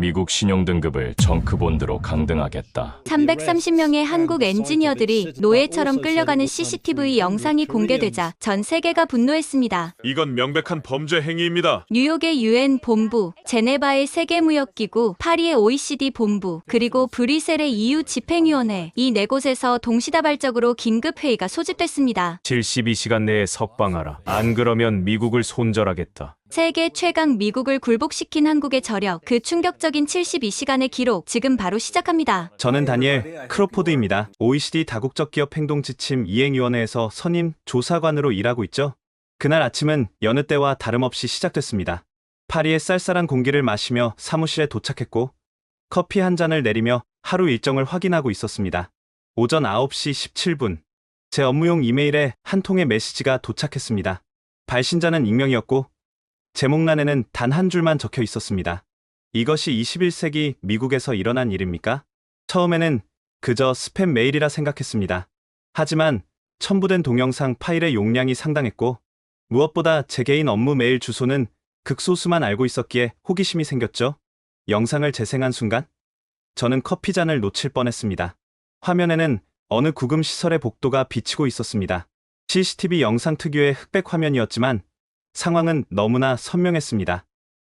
미국 신용등급을 정크본드로 강등하겠다. 330명의 한국 엔지니어들이 노예처럼 끌려가는 CCTV 영상이 공개되자 전 세계가 분노했습니다. 이건 명백한 범죄 행위입니다. 뉴욕의 UN 본부, 제네바의 세계무역기구, 파리의 OECD 본부, 그리고 브뤼셀의 EU 집행위원회, 이 네 곳에서 동시다발적으로 긴급회의가 소집됐습니다. 72시간 내에 석방하라. 안 그러면 미국을 손절하겠다. 세계 최강 미국을 굴복시킨 한국의 저력, 그 충격적인 72시간의 기록, 지금 바로 시작합니다. 저는 다니엘 크로포드입니다. OECD 다국적 기업 행동 지침 이행위원회에서 선임 조사관으로 일하고 있죠. 그날 아침은 여느 때와 다름없이 시작됐습니다. 파리의 쌀쌀한 공기를 마시며 사무실에 도착했고 커피 한 잔을 내리며 하루 일정을 확인하고 있었습니다. 오전 9시 17분, 제 업무용 이메일에 한 통의 메시지가 도착했습니다. 발신자는 익명이었고 제목란에는 단 한 줄만 적혀 있었습니다. 이것이 21세기 미국에서 일어난 일입니까? 처음에는 그저 스팸 메일이라 생각했습니다. 하지만 첨부된 동영상 파일의 용량이 상당했고 무엇보다 제 개인 업무 메일 주소는 극소수만 알고 있었기에 호기심이 생겼죠. 영상을 재생한 순간 저는 커피잔을 놓칠 뻔했습니다. 화면에는 어느 구금 시설의 복도가 비치고 있었습니다. CCTV 영상 특유의 흑백 화면이었지만 상황은 너무나 선명했습니다.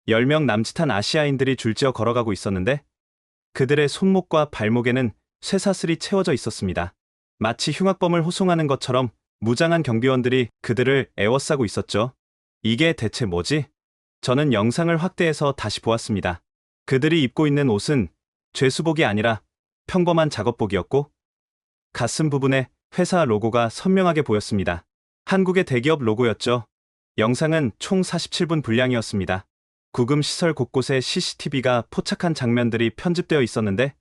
10명 남짓한 아시아인들이 줄지어 걸어가고 있었는데 그들의 손목과 발목에는 쇠사슬이 채워져 있었습니다. 마치 흉악범을 호송하는 것처럼 무장한 경비원들이 그들을 에워싸고 있었죠. 이게 대체 뭐지? 저는 영상을 확대해서 다시 보았습니다. 그들이 입고 있는 옷은 죄수복이 아니라 평범한 작업복이었고 가슴 부분에 회사 로고가 선명하게 보였습니다. 한국의 대기업 로고였죠. 영상은 총 47분 분량이었습니다. 구금 시설 곳곳에 CCTV가 포착한 장면들이 편집되어 있었는데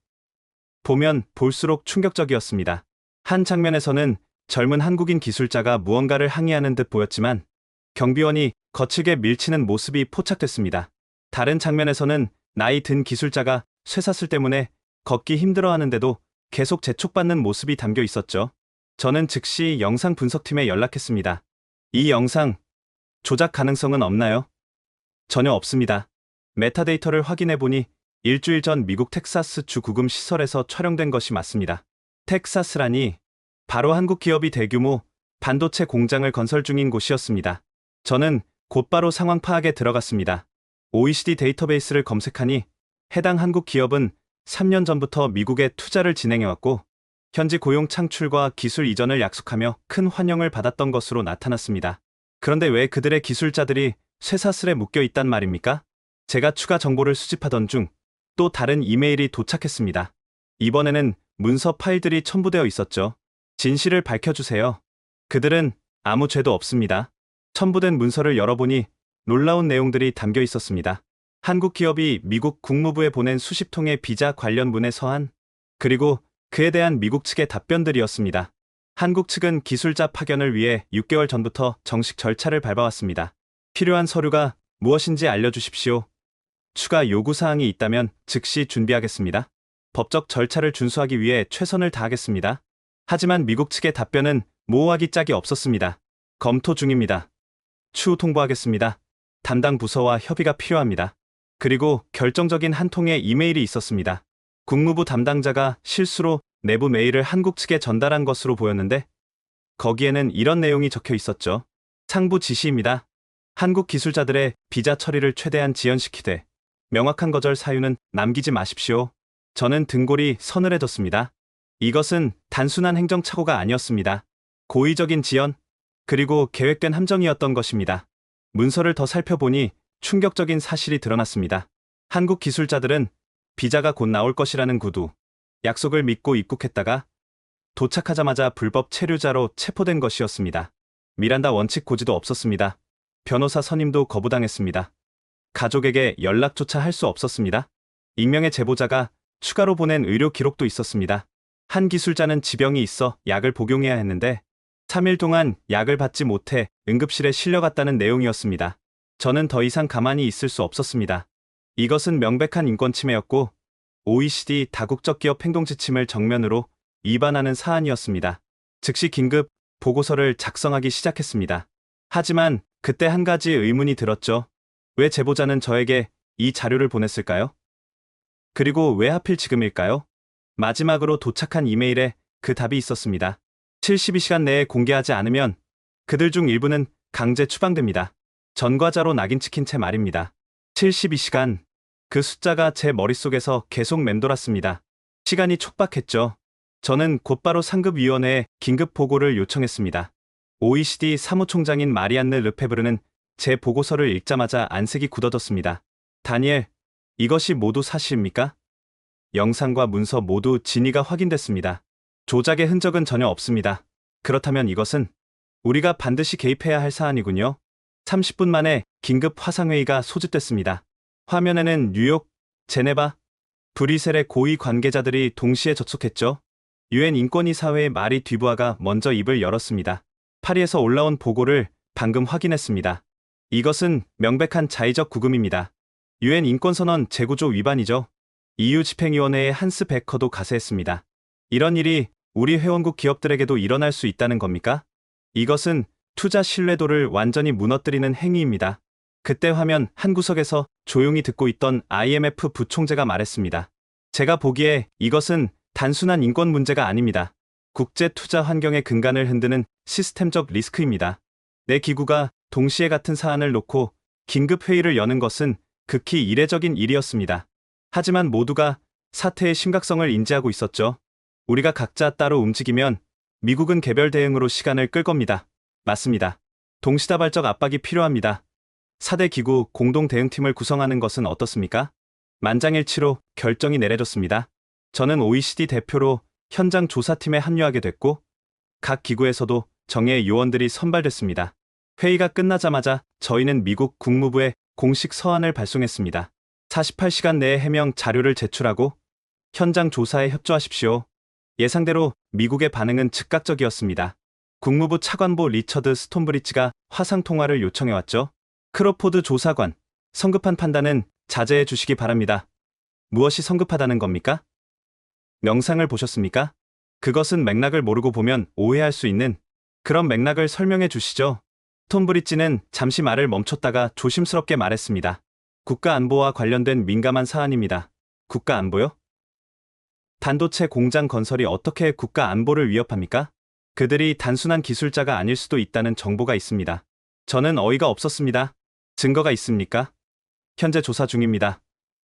보면 볼수록 충격적이었습니다. 한 장면에서는 젊은 한국인 기술자가 무언가를 항의하는 듯 보였지만 경비원이 거칠게 밀치는 모습이 포착됐습니다. 다른 장면에서는 나이 든 기술자가 쇠사슬 때문에 걷기 힘들어하는데도 계속 재촉받는 모습이 담겨 있었죠. 저는 즉시 영상 분석팀에 연락했습니다. 이 영상 조작 가능성은 없나요? 전혀 없습니다. 메타데이터를 확인해보니 일주일 전 미국 텍사스 주 구금 시설에서 촬영된 것이 맞습니다. 텍사스라니 바로 한국 기업이 대규모 반도체 공장을 건설 중인 곳이었습니다. 저는 곧바로 상황 파악에 들어갔습니다. OECD 데이터베이스를 검색하니 해당 한국 기업은 3년 전부터 미국에 투자를 진행해왔고 현지 고용 창출과 기술 이전을 약속하며 큰 환영을 받았던 것으로 나타났습니다. 그런데 왜 그들의 기술자들이 쇠사슬에 묶여 있단 말입니까? 제가 추가 정보를 수집하던 중 또 다른 이메일이 도착했습니다. 이번에는 문서 파일들이 첨부되어 있었죠. 진실을 밝혀주세요. 그들은 아무 죄도 없습니다. 첨부된 문서를 열어보니 놀라운 내용들이 담겨 있었습니다. 한국 기업이 미국 국무부에 보낸 수십 통의 비자 관련 문의 서한, 그리고 그에 대한 미국 측의 답변들이었습니다. 한국 측은 기술자 파견을 위해 6개월 전부터 정식 절차를 밟아왔습니다. 필요한 서류가 무엇인지 알려주십시오. 추가 요구사항이 있다면 즉시 준비하겠습니다. 법적 절차를 준수하기 위해 최선을 다하겠습니다. 하지만 미국 측의 답변은 모호하기 짝이 없었습니다. 검토 중입니다. 추후 통보하겠습니다. 담당 부서와 협의가 필요합니다. 그리고 결정적인 한 통의 이메일이 있었습니다. 국무부 담당자가 실수로 내부 메일을 한국 측에 전달한 것으로 보였는데 거기에는 이런 내용이 적혀 있었죠. 상부 지시입니다. 한국 기술자들의 비자 처리를 최대한 지연시키되 명확한 거절 사유는 남기지 마십시오. 저는 등골이 서늘해졌습니다. 이것은 단순한 행정착오가 아니었습니다. 고의적인 지연, 그리고 계획된 함정이었던 것입니다. 문서를 더 살펴보니 충격적인 사실이 드러났습니다. 한국 기술자들은 비자가 곧 나올 것이라는 구두, 약속을 믿고 입국했다가 도착하자마자 불법 체류자로 체포된 것이었습니다. 미란다 원칙 고지도 없었습니다. 변호사 선임도 거부당했습니다. 가족에게 연락조차 할 수 없었습니다. 익명의 제보자가 추가로 보낸 의료 기록도 있었습니다. 한 기술자는 지병이 있어 약을 복용해야 했는데 3일 동안 약을 받지 못해 응급실에 실려갔다는 내용이었습니다. 저는 더 이상 가만히 있을 수 없었습니다. 이것은 명백한 인권 침해였고 OECD 다국적 기업 행동 지침을 정면으로 위반하는 사안이었습니다. 즉시 긴급 보고서를 작성하기 시작했습니다. 하지만 그때 한 가지 의문이 들었죠. 왜 제보자는 저에게 이 자료를 보냈을까요? 그리고 왜 하필 지금일까요? 마지막으로 도착한 이메일에 그 답이 있었습니다. 72시간 내에 공개하지 않으면 그들 중 일부는 강제 추방됩니다. 전과자로 낙인 찍힌 채 말입니다. 72시간. 그 숫자가 제 머릿속에서 계속 맴돌았습니다. 시간이 촉박했죠. 저는 곧바로 상급위원회에 긴급 보고를 요청했습니다. OECD 사무총장인 마리안느 르페브르는 제 보고서를 읽자마자 안색이 굳어졌습니다. 다니엘, 이것이 모두 사실입니까? 영상과 문서 모두 진위가 확인됐습니다. 조작의 흔적은 전혀 없습니다. 그렇다면 이것은 우리가 반드시 개입해야 할 사안이군요. 30분 만에 긴급 화상회의가 소집됐습니다. 화면에는 뉴욕, 제네바, 브뤼셀의 고위 관계자들이 동시에 접속했죠. 유엔 인권이사회의 마리 듀부아가 먼저 입을 열었습니다. 파리에서 올라온 보고를 방금 확인했습니다. 이것은 명백한 자의적 구금입니다. 유엔 인권선언 재구조 위반이죠. EU 집행위원회의 한스 베커도 가세했습니다. 이런 일이 우리 회원국 기업들에게도 일어날 수 있다는 겁니까? 이것은 투자 신뢰도를 완전히 무너뜨리는 행위입니다. 그때 화면 한 구석에서 조용히 듣고 있던 IMF 부총재가 말했습니다. 제가 보기에 이것은 단순한 인권 문제가 아닙니다. 국제 투자 환경의 근간을 흔드는 시스템적 리스크입니다. 내 기구가 동시에 같은 사안을 놓고 긴급 회의를 여는 것은 극히 이례적인 일이었습니다. 하지만 모두가 사태의 심각성을 인지하고 있었죠. 우리가 각자 따로 움직이면 미국은 개별 대응으로 시간을 끌 겁니다. 맞습니다. 동시다발적 압박이 필요합니다. 4대 기구 공동 대응팀을 구성하는 것은 어떻습니까? 만장일치로 결정이 내려졌습니다. 저는 OECD 대표로 현장 조사팀에 합류하게 됐고 각 기구에서도 정예 요원들이 선발됐습니다. 회의가 끝나자마자 저희는 미국 국무부에 공식 서한을 발송했습니다. 48시간 내에 해명 자료를 제출하고 현장 조사에 협조하십시오. 예상대로 미국의 반응은 즉각적이었습니다. 국무부 차관보 리처드 스톤브리치가 화상통화를 요청해왔죠. 크로포드 조사관, 성급한 판단은 자제해 주시기 바랍니다. 무엇이 성급하다는 겁니까? 영상을 보셨습니까? 그것은 맥락을 모르고 보면 오해할 수 있는 그런 맥락을 설명해 주시죠. 스톤브리치는 잠시 말을 멈췄다가 조심스럽게 말했습니다. 국가안보와 관련된 민감한 사안입니다. 국가안보요? 반도체 공장 건설이 어떻게 국가안보를 위협합니까? 그들이 단순한 기술자가 아닐 수도 있다는 정보가 있습니다. 저는 어이가 없었습니다. 증거가 있습니까? 현재 조사 중입니다.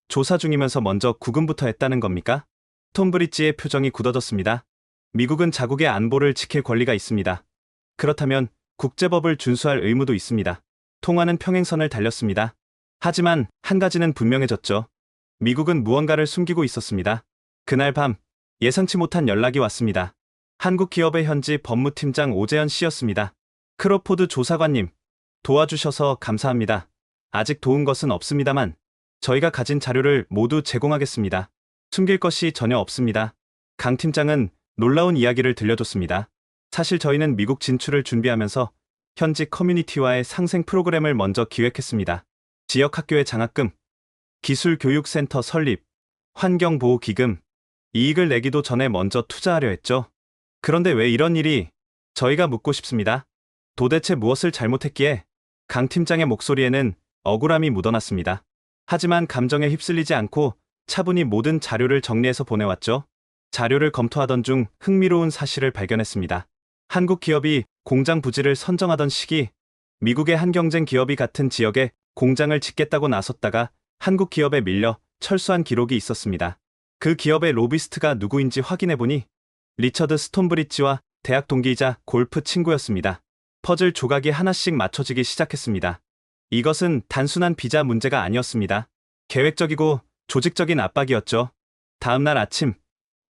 조사 중이면서 먼저 구금부터 했다는 겁니까? 톰브리지의 표정이 굳어졌습니다. 미국은 자국의 안보를 지킬 권리가 있습니다. 그렇다면 국제법을 준수할 의무도 있습니다. 통화는 평행선을 달렸습니다. 하지만 한 가지는 분명해졌죠. 미국은 무언가를 숨기고 있었습니다. 그날 밤 예상치 못한 연락이 왔습니다. 한국 기업의 현지 법무팀장 오재현 씨였습니다. 크로포드 조사관님, 도와주셔서 감사합니다. 아직 도운 것은 없습니다만 저희가 가진 자료를 모두 제공하겠습니다. 숨길 것이 전혀 없습니다. 강 팀장은 놀라운 이야기를 들려줬습니다. 사실 저희는 미국 진출을 준비하면서 현지 커뮤니티와의 상생 프로그램을 먼저 기획했습니다. 지역 학교의 장학금, 기술교육센터 설립, 환경보호기금, 이익을 내기도 전에 먼저 투자하려 했죠. 그런데 왜 이런 일이? 저희가 묻고 싶습니다. 도대체 무엇을 잘못했기에? 강 팀장의 목소리에는 억울함이 묻어났습니다. 하지만 감정에 휩쓸리지 않고 차분히 모든 자료를 정리해서 보내왔죠. 자료를 검토하던 중 흥미로운 사실을 발견했습니다. 한국 기업이 공장 부지를 선정하던 시기, 미국의 한 경쟁 기업이 같은 지역에 공장을 짓겠다고 나섰다가 한국 기업에 밀려 철수한 기록이 있었습니다. 그 기업의 로비스트가 누구인지 확인해보니 리처드 스톤브리지와 대학 동기이자 골프 친구였습니다. 퍼즐 조각이 하나씩 맞춰지기 시작했습니다. 이것은 단순한 비자 문제가 아니었습니다. 계획적이고 조직적인 압박이었죠. 다음날 아침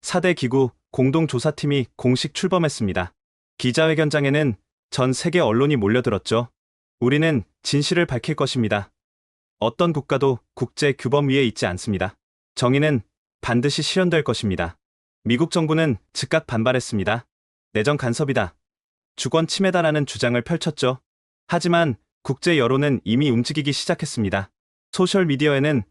4대 기구 공동조사팀이 공식 출범했습니다. 기자회견장에는 전 세계 언론이 몰려들었죠. 우리는 진실을 밝힐 것입니다. 어떤 국가도 국제 규범 위에 있지 않습니다. 정의는 반드시 실현될 것입니다. 미국 정부는 즉각 반발했습니다. 내정 간섭이다. 주권 침해다라는 주장을 펼쳤죠. 하지만 국제 여론은 이미 움직이기 시작했습니다. 소셜미디어에는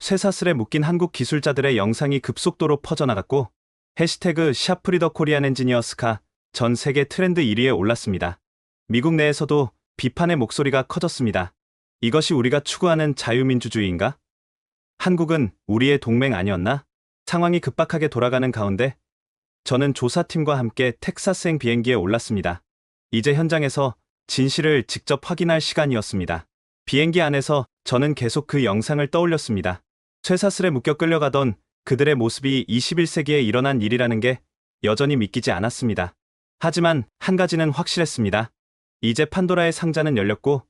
쇠사슬에 묶인 한국 기술자들의 영상이 급속도로 퍼져나갔고 해시태그 샤프리더 코리안 엔지니어스가 전 세계 트렌드 1위에 올랐습니다. 미국 내에서도 비판의 목소리가 커졌습니다. 이것이 우리가 추구하는 자유민주주의인가? 한국은 우리의 동맹 아니었나? 상황이 급박하게 돌아가는 가운데 저는 조사팀과 함께 텍사스행 비행기에 올랐습니다. 이제 현장에서 진실을 직접 확인할 시간이었습니다. 비행기 안에서 저는 계속 그 영상을 떠올렸습니다. 쇠사슬에 묶여 끌려가던 그들의 모습이 21세기에 일어난 일이라는 게 여전히 믿기지 않았습니다. 하지만 한 가지는 확실했습니다. 이제 판도라의 상자는 열렸고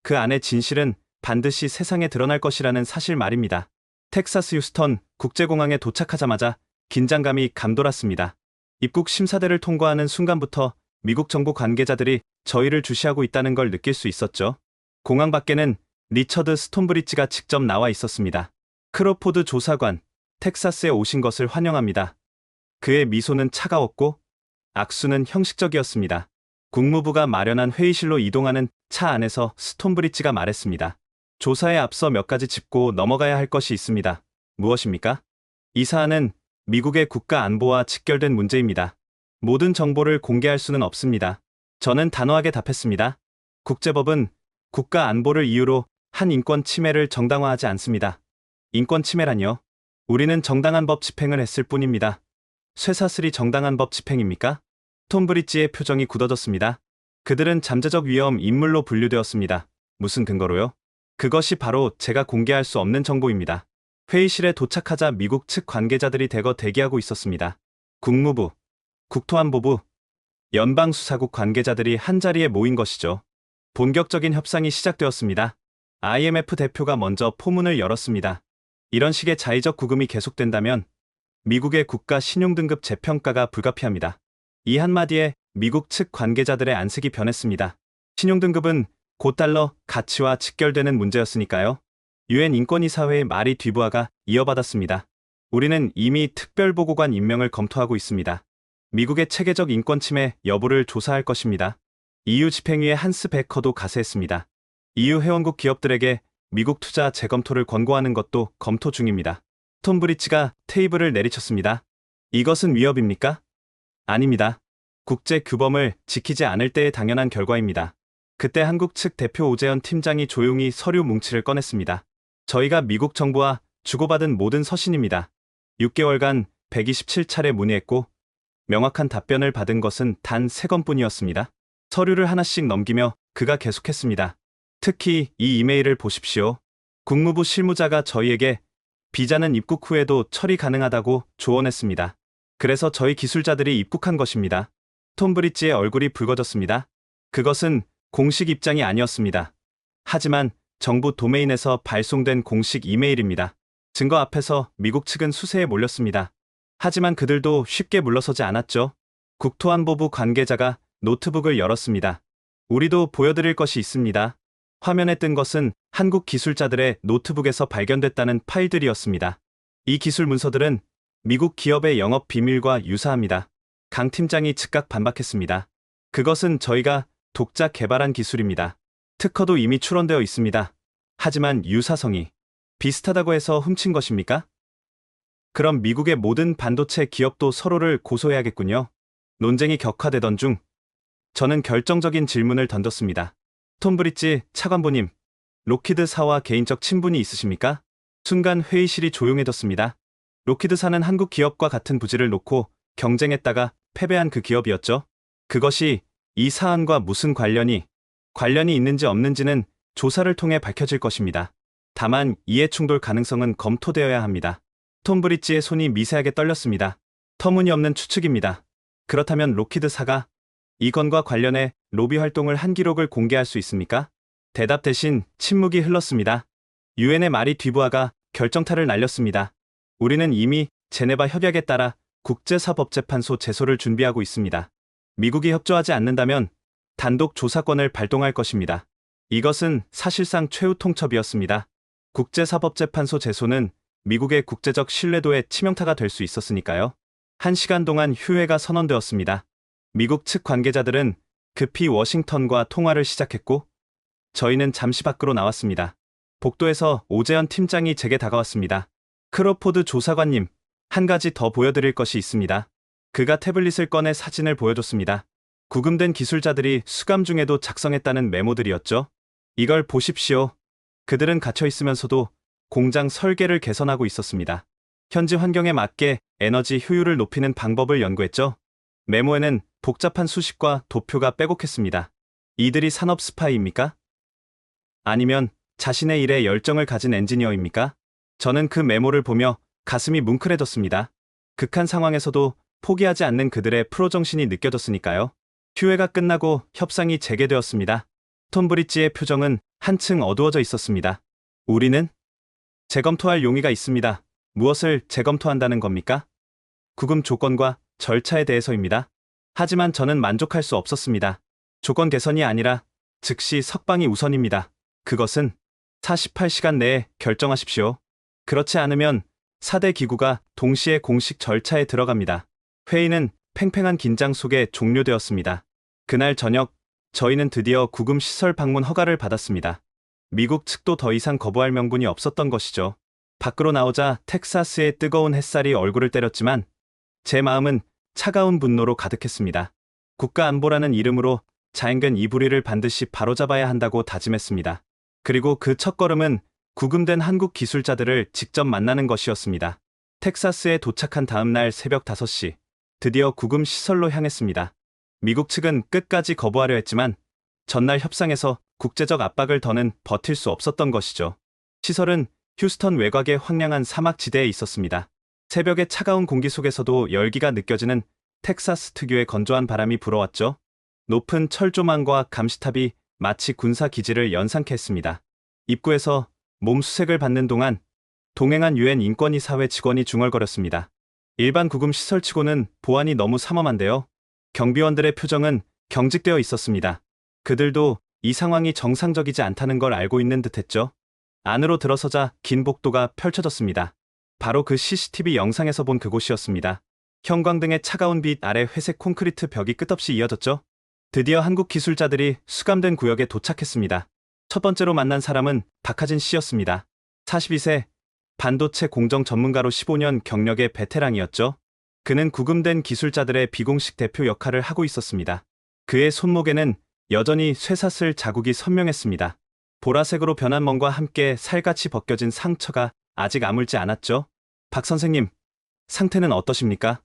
그 안의 진실은 반드시 세상에 드러날 것이라는 사실 말입니다. 텍사스 휴스턴 국제공항에 도착하자마자 긴장감이 감돌았습니다. 입국 심사대를 통과하는 순간부터 미국 정부 관계자들이 저희를 주시하고 있다는 걸 느낄 수 있었죠. 공항 밖에는 리처드 스톤브리지가 직접 나와 있었습니다. 크로포드 조사관, 텍사스에 오신 것을 환영합니다. 그의 미소는 차가웠고 악수는 형식적이었습니다. 국무부가 마련한 회의실로 이동하는 차 안에서 스톤브리지가 말했습니다. 조사에 앞서 몇 가지 짚고 넘어가야 할 것이 있습니다. 무엇입니까? 이 사안은 미국의 국가 안보와 직결된 문제입니다. 모든 정보를 공개할 수는 없습니다. 저는 단호하게 답했습니다. 국제법은 국가 안보를 이유로 한 인권 침해를 정당화하지 않습니다. 인권 침해라니요? 우리는 정당한 법 집행을 했을 뿐입니다. 쇠사슬이 정당한 법 집행입니까? 톰브리지의 표정이 굳어졌습니다. 그들은 잠재적 위험 인물로 분류되었습니다. 무슨 근거로요? 그것이 바로 제가 공개할 수 없는 정보입니다. 회의실에 도착하자 미국 측 관계자들이 대거 대기하고 있었습니다. 국무부, 국토안보부, 연방수사국 관계자들이 한자리에 모인 것이죠. 본격적인 협상이 시작되었습니다. IMF 대표가 먼저 포문을 열었습니다. 이런 식의 자의적 구금이 계속된다면 미국의 국가 신용등급 재평가가 불가피합니다. 이 한마디에 미국 측 관계자들의 안색이 변했습니다. 신용등급은 고달러 가치와 직결되는 문제였으니까요. 유엔 인권이사회의 말이 뒤부하가 이어받았습니다. 우리는 이미 특별보고관 임명을 검토하고 있습니다. 미국의 체계적 인권 침해 여부를 조사할 것입니다. EU 집행위의 한스 베커도 가세했습니다. EU 회원국 기업들에게 미국 투자 재검토를 권고하는 것도 검토 중입니다. 톰 브리지가 테이블을 내리쳤습니다. 이것은 위협입니까? 아닙니다. 국제 규범을 지키지 않을 때의 당연한 결과입니다. 그때 한국 측 대표 오재현 팀장이 조용히 서류 뭉치를 꺼냈습니다. 저희가 미국 정부와 주고받은 모든 서신입니다. 6개월간 127차례 문의했고 명확한 답변을 받은 것은 단 3건뿐이었습니다. 서류를 하나씩 넘기며 그가 계속했습니다. 특히 이 이메일을 보십시오. 국무부 실무자가 저희에게 비자는 입국 후에도 처리 가능하다고 조언했습니다. 그래서 저희 기술자들이 입국한 것입니다. 톰 브리지의 얼굴이 붉어졌습니다. 그것은 공식 입장이 아니었습니다. 하지만 정부 도메인에서 발송된 공식 이메일입니다. 증거 앞에서 미국 측은 수세에 몰렸습니다. 하지만 그들도 쉽게 물러서지 않았죠. 국토안보부 관계자가 노트북을 열었습니다. 우리도 보여드릴 것이 있습니다. 화면에 뜬 것은 한국 기술자들의 노트북에서 발견됐다는 파일들이었습니다. 이 기술 문서들은 미국 기업의 영업 비밀과 유사합니다. 강 팀장이 즉각 반박했습니다. 그것은 저희가 독자 개발한 기술입니다. 특허도 이미 출원되어 있습니다. 하지만 유사성이 비슷하다고 해서 훔친 것입니까? 그럼 미국의 모든 반도체 기업도 서로를 고소해야겠군요. 논쟁이 격화되던 중 저는 결정적인 질문을 던졌습니다. 톰 브리지 차관보님, 록히드사와 개인적 친분이 있으십니까? 순간 회의실이 조용해졌습니다. 록히드사는 한국 기업과 같은 부지를 놓고 경쟁했다가 패배한 그 기업이었죠. 그것이 이 사안과 무슨 관련이 있는지 없는지는 조사를 통해 밝혀질 것입니다. 다만 이해충돌 가능성은 검토되어야 합니다. 톰 브리지의 손이 미세하게 떨렸습니다. 터무니없는 추측입니다. 그렇다면 록히드사가 이 건과 관련해 로비 활동을 한 기록을 공개할 수 있습니까? 대답 대신 침묵이 흘렀습니다. 유엔의 말이 뒤부하가 결정타를 날렸습니다. 우리는 이미 제네바 협약에 따라 국제사법재판소 제소를 준비하고 있습니다. 미국이 협조하지 않는다면 단독 조사권을 발동할 것입니다. 이것은 사실상 최후 통첩이었습니다. 국제사법재판소 제소는 미국의 국제적 신뢰도에 치명타가 될 수 있었으니까요. 1시간 동안 휴회가 선언되었습니다. 미국 측 관계자들은 급히 워싱턴과 통화를 시작했고 저희는 잠시 밖으로 나왔습니다. 복도에서 오재현 팀장이 제게 다가왔습니다. 크로포드 조사관님, 한 가지 더 보여드릴 것이 있습니다. 그가 태블릿을 꺼내 사진을 보여줬습니다. 구금된 기술자들이 수감 중에도 작성했다는 메모들이었죠. 이걸 보십시오. 그들은 갇혀 있으면서도 공장 설계를 개선하고 있었습니다. 현지 환경에 맞게 에너지 효율을 높이는 방법을 연구했죠. 메모에는 복잡한 수식과 도표가 빼곡했습니다. 이들이 산업 스파이입니까? 아니면 자신의 일에 열정을 가진 엔지니어입니까? 저는 그 메모를 보며 가슴이 뭉클해졌습니다. 극한 상황에서도 포기하지 않는 그들의 프로 정신이 느껴졌으니까요. 휴회가 끝나고 협상이 재개되었습니다. 톰브리지의 표정은 한층 어두워져 있었습니다. 우리는 재검토할 용의가 있습니다. 무엇을 재검토한다는 겁니까? 구금 조건과 절차에 대해서입니다. 하지만 저는 만족할 수 없었습니다. 조건 개선이 아니라 즉시 석방이 우선입니다. 그것은 48시간 내에 결정하십시오. 그렇지 않으면 4대 기구가 동시에 공식 절차에 들어갑니다. 회의는 팽팽한 긴장 속에 종료되었습니다. 그날 저녁, 저희는 드디어 구금 시설 방문 허가를 받았습니다. 미국 측도 더 이상 거부할 명분이 없었던 것이죠. 밖으로 나오자 텍사스의 뜨거운 햇살이 얼굴을 때렸지만 제 마음은 차가운 분노로 가득했습니다. 국가안보라는 이름으로 자행된 이 불의를 반드시 바로잡아야 한다고 다짐했습니다. 그리고 그 첫걸음은 구금된 한국 기술자들을 직접 만나는 것이었습니다. 텍사스에 도착한 다음 날 새벽 5시, 드디어 구금 시설로 향했습니다. 미국 측은 끝까지 거부하려 했지만 전날 협상에서 국제적 압박을 더는 버틸 수 없었던 것이죠. 시설은 휴스턴 외곽의 황량한 사막지대에 있었습니다. 새벽의 차가운 공기 속에서도 열기가 느껴지는 텍사스 특유의 건조한 바람이 불어왔죠. 높은 철조망과 감시탑이 마치 군사 기지를 연상케 했습니다. 입구에서 몸수색을 받는 동안 동행한 유엔 인권이사회 직원이 중얼거렸습니다. 일반 구금 시설치고는 보안이 너무 삼엄한데요. 경비원들의 표정은 경직되어 있었습니다. 그들도 이 상황이 정상적이지 않다는 걸 알고 있는 듯했죠. 안으로 들어서자 긴 복도가 펼쳐졌습니다. 바로 그 CCTV 영상에서 본 그곳이었습니다. 형광등의 차가운 빛 아래 회색 콘크리트 벽이 끝없이 이어졌죠. 드디어 한국 기술자들이 수감된 구역에 도착했습니다. 첫 번째로 만난 사람은 박하진 씨였습니다. 42세, 반도체 공정 전문가로 15년 경력의 베테랑이었죠. 그는 구금된 기술자들의 비공식 대표 역할을 하고 있었습니다. 그의 손목에는 여전히 쇠사슬 자국이 선명했습니다. 보라색으로 변한 멍과 함께 살같이 벗겨진 상처가 아직 아물지 않았죠. 박 선생님, 상태는 어떠십니까?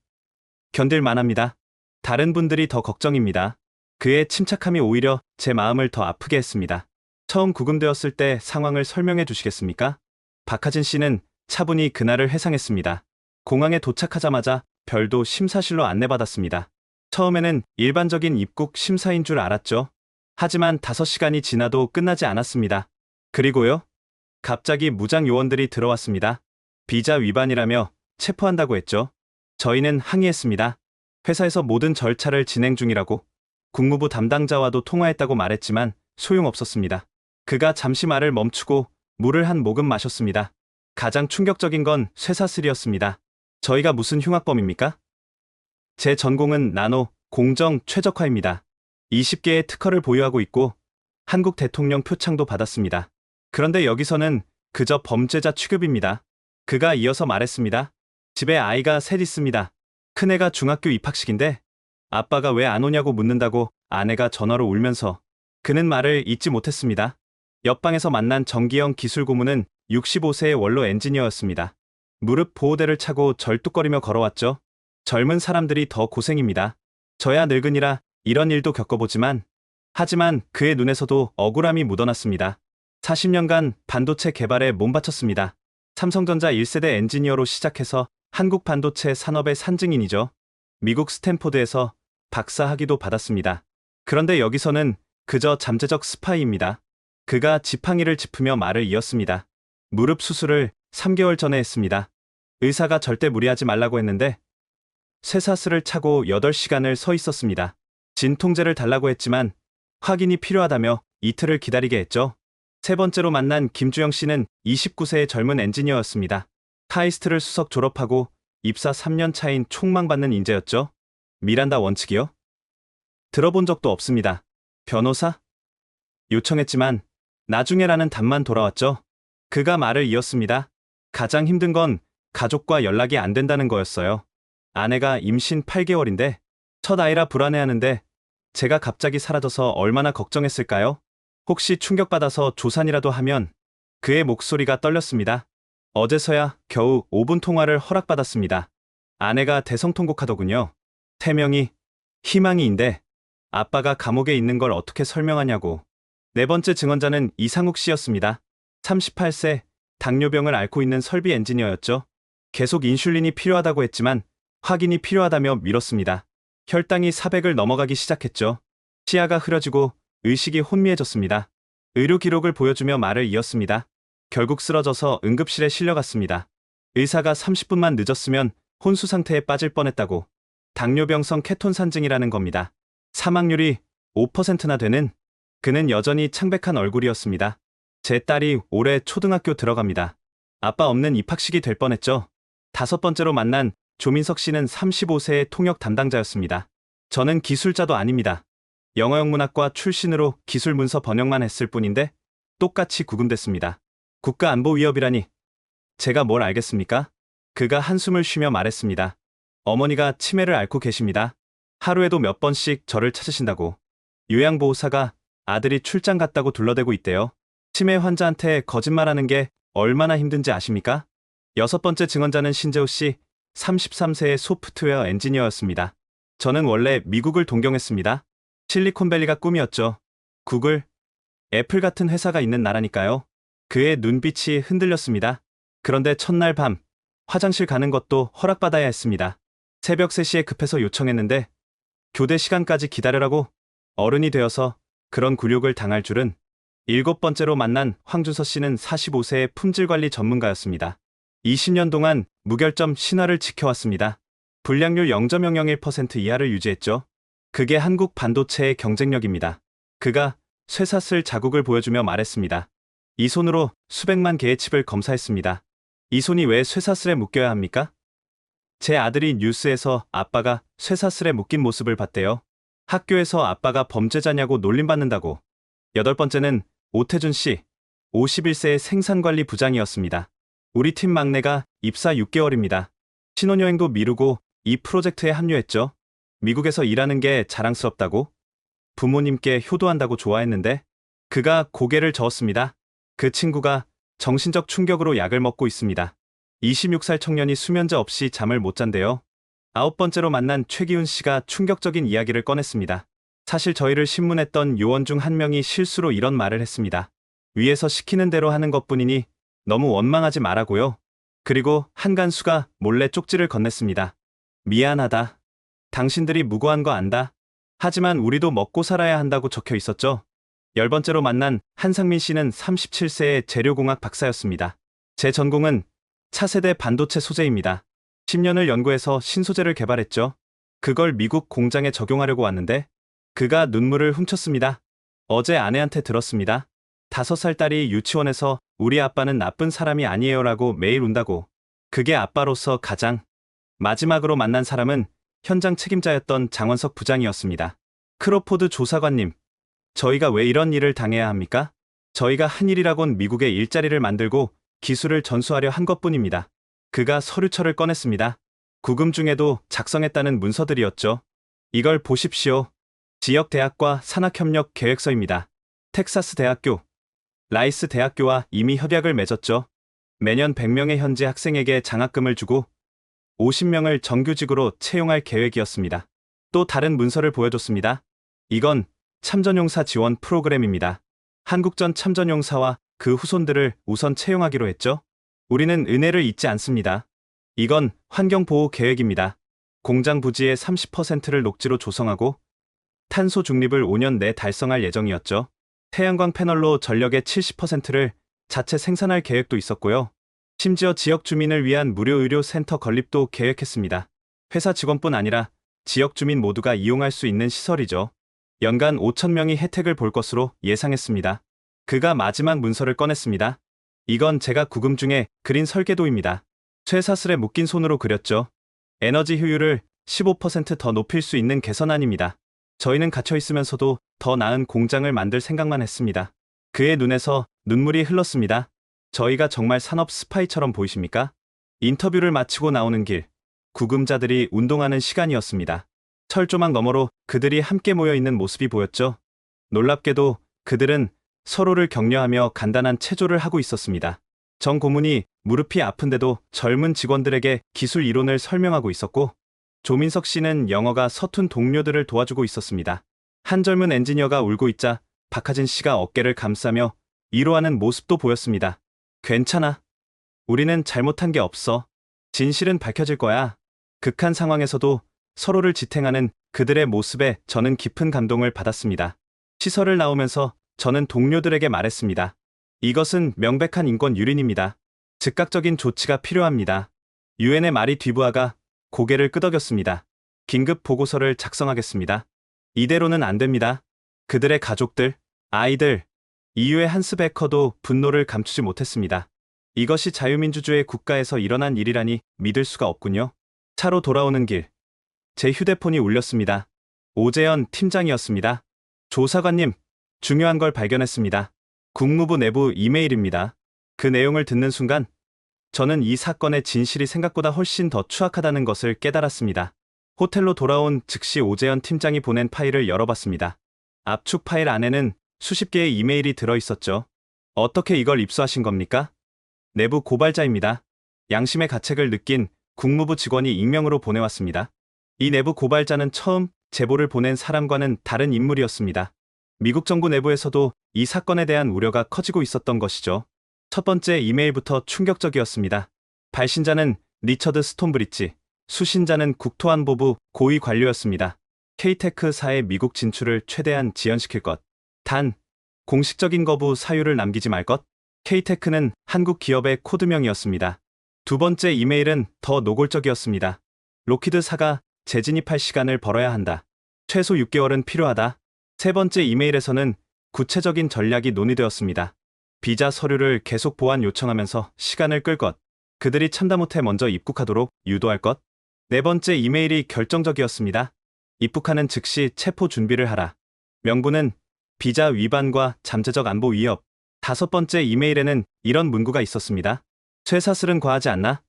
견딜 만합니다. 다른 분들이 더 걱정입니다. 그의 침착함이 오히려 제 마음을 더 아프게 했습니다. 처음 구금되었을 때 상황을 설명해 주시겠습니까? 박하진 씨는 차분히 그날을 회상했습니다. 공항에 도착하자마자 별도 심사실로 안내받았습니다. 처음에는 일반적인 입국 심사인 줄 알았죠. 하지만 5시간이 지나도 끝나지 않았습니다. 그리고요? 갑자기 무장 요원들이 들어왔습니다. 비자 위반이라며 체포한다고 했죠. 저희는 항의했습니다. 회사에서 모든 절차를 진행 중이라고 국무부 담당자와도 통화했다고 말했지만 소용없었습니다. 그가 잠시 말을 멈추고 물을 한 모금 마셨습니다. 가장 충격적인 건 쇠사슬이었습니다. 저희가 무슨 흉악범입니까? 제 전공은 나노, 공정, 최적화입니다. 20개의 특허를 보유하고 있고 한국 대통령 표창도 받았습니다. 그런데 여기서는 그저 범죄자 취급입니다. 그가 이어서 말했습니다. 집에 아이가 셋 있습니다. 큰애가 중학교 입학식인데 아빠가 왜 안 오냐고 묻는다고 아내가 전화로 울면서 그는 말을 잊지 못했습니다. 옆방에서 만난 정기영 기술고문은 65세의 원로 엔지니어였습니다. 무릎 보호대를 차고 절뚝거리며 걸어왔죠. 젊은 사람들이 더 고생입니다. 저야 늙은이라 이런 일도 겪어보지만 하지만 그의 눈에서도 억울함이 묻어났습니다. 40년간 반도체 개발에 몸바쳤습니다. 삼성전자 1세대 엔지니어로 시작해서 한국 반도체 산업의 산증인이죠. 미국 스탠포드에서 박사 학위도 받았습니다. 그런데 여기서는 그저 잠재적 스파이입니다. 그가 지팡이를 짚으며 말을 이었습니다. 무릎 수술을 3개월 전에 했습니다. 의사가 절대 무리하지 말라고 했는데 쇠사슬을 차고 8시간을 서 있었습니다. 진통제를 달라고 했지만 확인이 필요하다며 이틀을 기다리게 했죠. 세 번째로 만난 김주영 씨는 29세의 젊은 엔지니어였습니다. 카이스트를 수석 졸업하고 입사 3년 차인 촉망받는 인재였죠. 미란다 원칙이요? 들어본 적도 없습니다. 변호사? 요청했지만 나중에라는 답만 돌아왔죠. 그가 말을 이었습니다. 가장 힘든 건 가족과 연락이 안 된다는 거였어요. 아내가 임신 8개월인데 첫 아이라 불안해하는데 제가 갑자기 사라져서 얼마나 걱정했을까요? 혹시 충격받아서 조산이라도 하면 그의 목소리가 떨렸습니다. 어제서야 겨우 5분 통화를 허락받았습니다. 아내가 대성통곡하더군요. 태명이 희망이인데 아빠가 감옥에 있는 걸 어떻게 설명하냐고. 네 번째 증언자는 이상욱 씨였습니다. 38세, 당뇨병을 앓고 있는 설비 엔지니어였죠. 계속 인슐린이 필요하다고 했지만 확인이 필요하다며 미뤘습니다. 혈당이 400을 넘어가기 시작했죠. 시야가 흐려지고 의식이 혼미해졌습니다. 의료 기록을 보여주며 말을 이었습니다. 결국 쓰러져서 응급실에 실려갔습니다. 의사가 30분만 늦었으면 혼수 상태에 빠질 뻔했다고. 당뇨병성 케톤산증이라는 겁니다. 사망률이 5%나 되는. 그는 여전히 창백한 얼굴이었습니다. 제 딸이 올해 초등학교 들어갑니다. 아빠 없는 입학식이 될 뻔했죠. 다섯 번째로 만난 조민석 씨는 35세의 통역 담당자였습니다. 저는 기술자도 아닙니다. 영어영문학과 출신으로 기술 문서 번역만 했을 뿐인데 똑같이 구금됐습니다. 국가안보 위협이라니. 제가 뭘 알겠습니까? 그가 한숨을 쉬며 말했습니다. 어머니가 치매를 앓고 계십니다. 하루에도 몇 번씩 저를 찾으신다고. 요양보호사가 아들이 출장 갔다고 둘러대고 있대요. 치매 환자한테 거짓말하는 게 얼마나 힘든지 아십니까? 여섯 번째 증언자는 신재호 씨, 33세의 소프트웨어 엔지니어였습니다. 저는 원래 미국을 동경했습니다. 실리콘밸리가 꿈이었죠. 구글, 애플 같은 회사가 있는 나라니까요. 그의 눈빛이 흔들렸습니다. 그런데 첫날 밤, 화장실 가는 것도 허락받아야 했습니다. 새벽 3시에 급해서 요청했는데 교대 시간까지 기다려라고. 어른이 되어서 그런 굴욕을 당할 줄은. 일곱 번째로 만난 황준서 씨는 45세의 품질관리 전문가였습니다. 20년 동안 무결점 신화를 지켜왔습니다. 불량률 0.001% 이하를 유지했죠. 그게 한국 반도체의 경쟁력입니다. 그가 쇠사슬 자국을 보여주며 말했습니다. 이 손으로 수백만 개의 칩을 검사했습니다. 이 손이 왜 쇠사슬에 묶여야 합니까? 제 아들이 뉴스에서 아빠가 쇠사슬에 묶인 모습을 봤대요. 학교에서 아빠가 범죄자냐고 놀림받는다고. 여덟 번째는 오태준 씨, 51세의 생산관리 부장이었습니다. 우리 팀 막내가 입사 6개월입니다. 신혼여행도 미루고 이 프로젝트에 합류했죠. 미국에서 일하는 게 자랑스럽다고. 부모님께 효도한다고 좋아했는데 그가 고개를 저었습니다. 그 친구가 정신적 충격으로 약을 먹고 있습니다. 26살 청년이 수면제 없이 잠을 못 잔대요. 아홉 번째로 만난 최기훈 씨가 충격적인 이야기를 꺼냈습니다. 사실 저희를 신문했던 요원 중 한 명이 실수로 이런 말을 했습니다. 위에서 시키는 대로 하는 것뿐이니 너무 원망하지 말라고요. 그리고 한간수가 몰래 쪽지를 건넸습니다. 미안하다. 당신들이 무고한 거 안다. 하지만 우리도 먹고 살아야 한다고 적혀 있었죠. 열 번째로 만난 한상민 씨는 37세의 재료공학 박사였습니다. 제 전공은 차세대 반도체 소재입니다. 10년을 연구해서 신소재를 개발했죠. 그걸 미국 공장에 적용하려고 왔는데 그가 눈물을 훔쳤습니다. 어제 아내한테 들었습니다. 5살 딸이 유치원에서 우리 아빠는 나쁜 사람이 아니에요라고 매일 운다고. 그게 아빠로서 가장 마지막으로 만난 사람은 현장 책임자였던 장원석 부장이었습니다. 크로포드 조사관님, 저희가 왜 이런 일을 당해야 합니까? 저희가 한 일이라곤 미국에 일자리를 만들고 기술을 전수하려 한 것뿐입니다. 그가 서류철을 꺼냈습니다. 구금 중에도 작성했다는 문서들이었죠. 이걸 보십시오. 지역 대학과 산학협력 계획서입니다. 텍사스 대학교, 라이스 대학교와 이미 협약을 맺었죠. 매년 100명의 현지 학생에게 장학금을 주고 50명을 정규직으로 채용할 계획이었습니다. 또 다른 문서를 보여줬습니다. 이건 참전용사 지원 프로그램입니다. 한국전 참전용사와 그 후손들을 우선 채용하기로 했죠. 우리는 은혜를 잊지 않습니다. 이건 환경보호 계획입니다. 공장 부지의 30%를 녹지로 조성하고 탄소 중립을 5년 내 달성할 예정이었죠. 태양광 패널로 전력의 70%를 자체 생산할 계획도 있었고요. 심지어 지역 주민을 위한 무료 의료 센터 건립도 계획했습니다. 회사 직원뿐 아니라 지역 주민 모두가 이용할 수 있는 시설이죠. 연간 5,000명이 혜택을 볼 것으로 예상했습니다. 그가 마지막 문서를 꺼냈습니다. 이건 제가 구금 중에 그린 설계도입니다. 쇠사슬에 묶인 손으로 그렸죠. 에너지 효율을 15% 더 높일 수 있는 개선안입니다. 저희는 갇혀 있으면서도 더 나은 공장을 만들 생각만 했습니다. 그의 눈에서 눈물이 흘렀습니다. 저희가 정말 산업 스파이처럼 보이십니까? 인터뷰를 마치고 나오는 길, 구금자들이 운동하는 시간이었습니다. 철조망 너머로 그들이 함께 모여 있는 모습이 보였죠. 놀랍게도 그들은 서로를 격려하며 간단한 체조를 하고 있었습니다. 정 고문이 무릎이 아픈데도 젊은 직원들에게 기술 이론을 설명하고 있었고, 조민석 씨는 영어가 서툰 동료들을 도와주고 있었습니다. 한 젊은 엔지니어가 울고 있자 박하진 씨가 어깨를 감싸며 위로하는 모습도 보였습니다. 괜찮아. 우리는 잘못한 게 없어. 진실은 밝혀질 거야. 극한 상황에서도 서로를 지탱하는 그들의 모습에 저는 깊은 감동을 받았습니다. 시설을 나오면서 저는 동료들에게 말했습니다. 이것은 명백한 인권 유린입니다. 즉각적인 조치가 필요합니다. 유엔의 말이 뒤부하가 고개를 끄덕였습니다. 긴급 보고서를 작성하겠습니다. 이대로는 안 됩니다. 그들의 가족들, 아이들, EU의 한스 베커도 분노를 감추지 못했습니다. 이것이 자유민주주의 국가에서 일어난 일이라니 믿을 수가 없군요. 차로 돌아오는 길, 제 휴대폰이 울렸습니다. 오재현 팀장이었습니다. 조사관님, 중요한 걸 발견했습니다. 국무부 내부 이메일입니다. 그 내용을 듣는 순간 저는 이 사건의 진실이 생각보다 훨씬 더 추악하다는 것을 깨달았습니다. 호텔로 돌아온 즉시 오재현 팀장이 보낸 파일을 열어봤습니다. 압축 파일 안에는 수십 개의 이메일이 들어있었죠. 어떻게 이걸 입수하신 겁니까? 내부 고발자입니다. 양심의 가책을 느낀 국무부 직원이 익명으로 보내왔습니다. 이 내부 고발자는 처음 제보를 보낸 사람과는 다른 인물이었습니다. 미국 정부 내부에서도 이 사건에 대한 우려가 커지고 있었던 것이죠. 첫 번째 이메일부터 충격적이었습니다. 발신자는 리처드 스톤브리지, 수신자는 국토안보부 고위 관료였습니다. K테크사의 미국 진출을 최대한 지연시킬 것. 단, 공식적인 거부 사유를 남기지 말 것. K테크는 한국 기업의 코드명이었습니다. 두 번째 이메일은 더 노골적이었습니다. 로키드사가 재진입할 시간을 벌어야 한다. 최소 6개월은 필요하다. 세 번째 이메일에서는 구체적인 전략이 논의되었습니다. 비자 서류를 계속 보완 요청하면서 시간을 끌 것. 그들이 참다못해 먼저 입국하도록 유도할 것. 네 번째 이메일이 결정적이었습니다. 입국하는 즉시 체포 준비를 하라. 명분은 비자 위반과 잠재적 안보 위협. 다섯 번째 이메일에는 이런 문구가 있었습니다. 쇠사슬은 과하지 않나?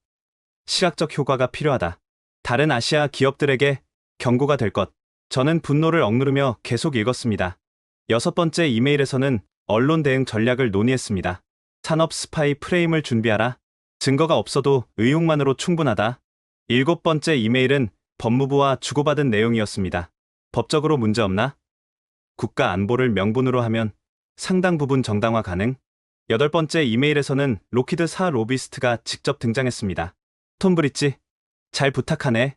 시각적 효과가 필요하다. 다른 아시아 기업들에게 경고가 될 것. 저는 분노를 억누르며 계속 읽었습니다. 여섯 번째 이메일에서는 언론 대응 전략을 논의했습니다. 산업 스파이 프레임을 준비하라. 증거가 없어도 의혹만으로 충분하다. 일곱 번째 이메일은 법무부와 주고받은 내용이었습니다. 법적으로 문제없나? 국가 안보를 명분으로 하면 상당 부분 정당화 가능? 여덟 번째 이메일에서는 로키드사 로비스트가 직접 등장했습니다. 톰브리지, 잘 부탁하네.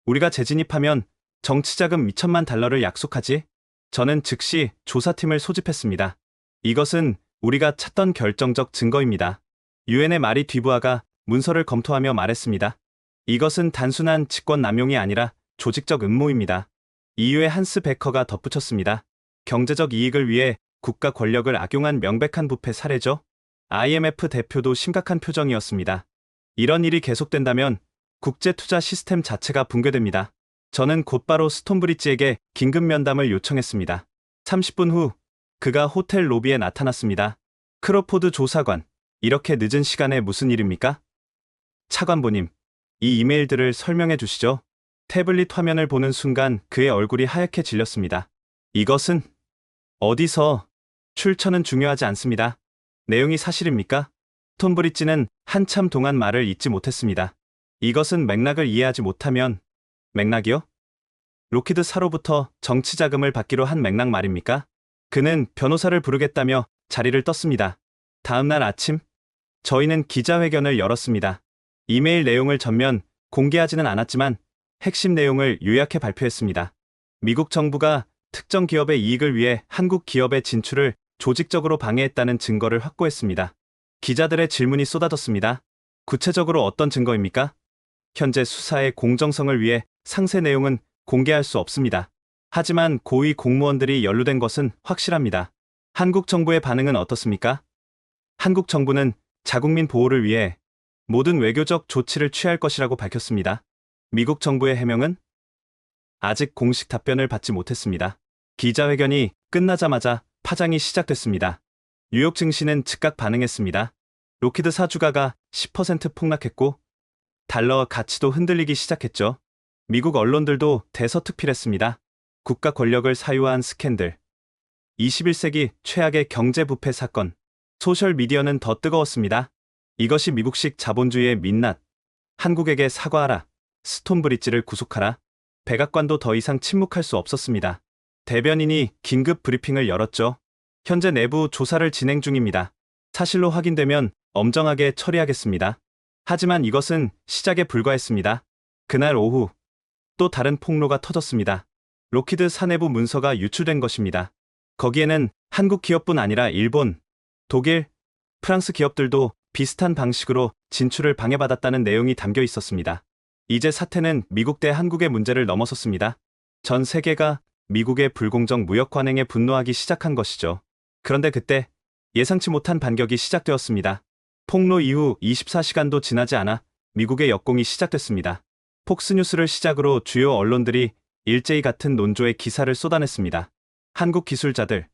우리가 재진입하면 정치자금 2천만 달러를 약속하지? 저는 즉시 조사팀을 소집했습니다. 이것은 우리가 찾던 결정적 증거입니다. 유엔의 말이 뒤부하가 문서를 검토하며 말했습니다. 이것은 단순한 직권 남용이 아니라 조직적 음모입니다. EU의 한스 베커가 덧붙였습니다. 경제적 이익을 위해 국가 권력을 악용한 명백한 부패 사례죠. IMF 대표도 심각한 표정이었습니다. 이런 일이 계속된다면 국제 투자 시스템 자체가 붕괴됩니다. 저는 곧바로 스톤브리지에게 긴급 면담을 요청했습니다. 30분 후 그가 호텔 로비에 나타났습니다. 크로포드 조사관, 이렇게 늦은 시간에 무슨 일입니까? 차관보님, 이 이메일들을 설명해 주시죠. 태블릿 화면을 보는 순간 그의 얼굴이 하얗게 질렸습니다. 이것은 어디서? 출처는 중요하지 않습니다. 내용이 사실입니까? 톰브리지는 한참 동안 말을 잇지 못했습니다. 이것은 맥락을 이해하지 못하면 맥락이요? 로키드사로부터 정치 자금을 받기로 한 맥락 말입니까? 그는 변호사를 부르겠다며 자리를 떴습니다. 다음 날 아침, 저희는 기자회견을 열었습니다. 이메일 내용을 전면 공개하지는 않았지만 핵심 내용을 요약해 발표했습니다. 미국 정부가 특정 기업의 이익을 위해 한국 기업의 진출을 조직적으로 방해했다는 증거를 확보했습니다. 기자들의 질문이 쏟아졌습니다. 구체적으로 어떤 증거입니까? 현재 수사의 공정성을 위해 상세 내용은 공개할 수 없습니다. 하지만 고위 공무원들이 연루된 것은 확실합니다. 한국 정부의 반응은 어떻습니까? 한국 정부는 자국민 보호를 위해 모든 외교적 조치를 취할 것이라고 밝혔습니다. 미국 정부의 해명은? 아직 공식 답변을 받지 못했습니다. 기자회견이 끝나자마자 파장이 시작됐습니다. 뉴욕 증시는 즉각 반응했습니다. 로키드사 주가가 10% 폭락했고 달러 가치도 흔들리기 시작했죠. 미국 언론들도 대서특필했습니다. 국가 권력을 사유한 스캔들. 21세기 최악의 경제 부패 사건. 소셜미디어는 더 뜨거웠습니다. 이것이 미국식 자본주의의 민낯. 한국에게 사과하라. 스톤브리지를 구속하라. 백악관도 더 이상 침묵할 수 없었습니다. 대변인이 긴급 브리핑을 열었죠. 현재 내부 조사를 진행 중입니다. 사실로 확인되면 엄정하게 처리하겠습니다. 하지만 이것은 시작에 불과했습니다. 그날 오후 또 다른 폭로가 터졌습니다. 록히드 사내부 문서가 유출된 것입니다. 거기에는 한국 기업뿐 아니라 일본, 독일, 프랑스 기업들도 비슷한 방식으로 진출을 방해받았다는 내용이 담겨 있었습니다. 이제 사태는 미국 대 한국의 문제를 넘어섰습니다. 전 세계가 미국의 불공정 무역 관행에 분노하기 시작한 것이죠. 그런데 그때 예상치 못한 반격이 시작되었습니다. 폭로 이후 24시간도 지나지 않아 미국의 역공이 시작됐습니다. 폭스뉴스를 시작으로 주요 언론들이 일제히 같은 논조의 기사를 쏟아냈습니다. 한국 기술자들,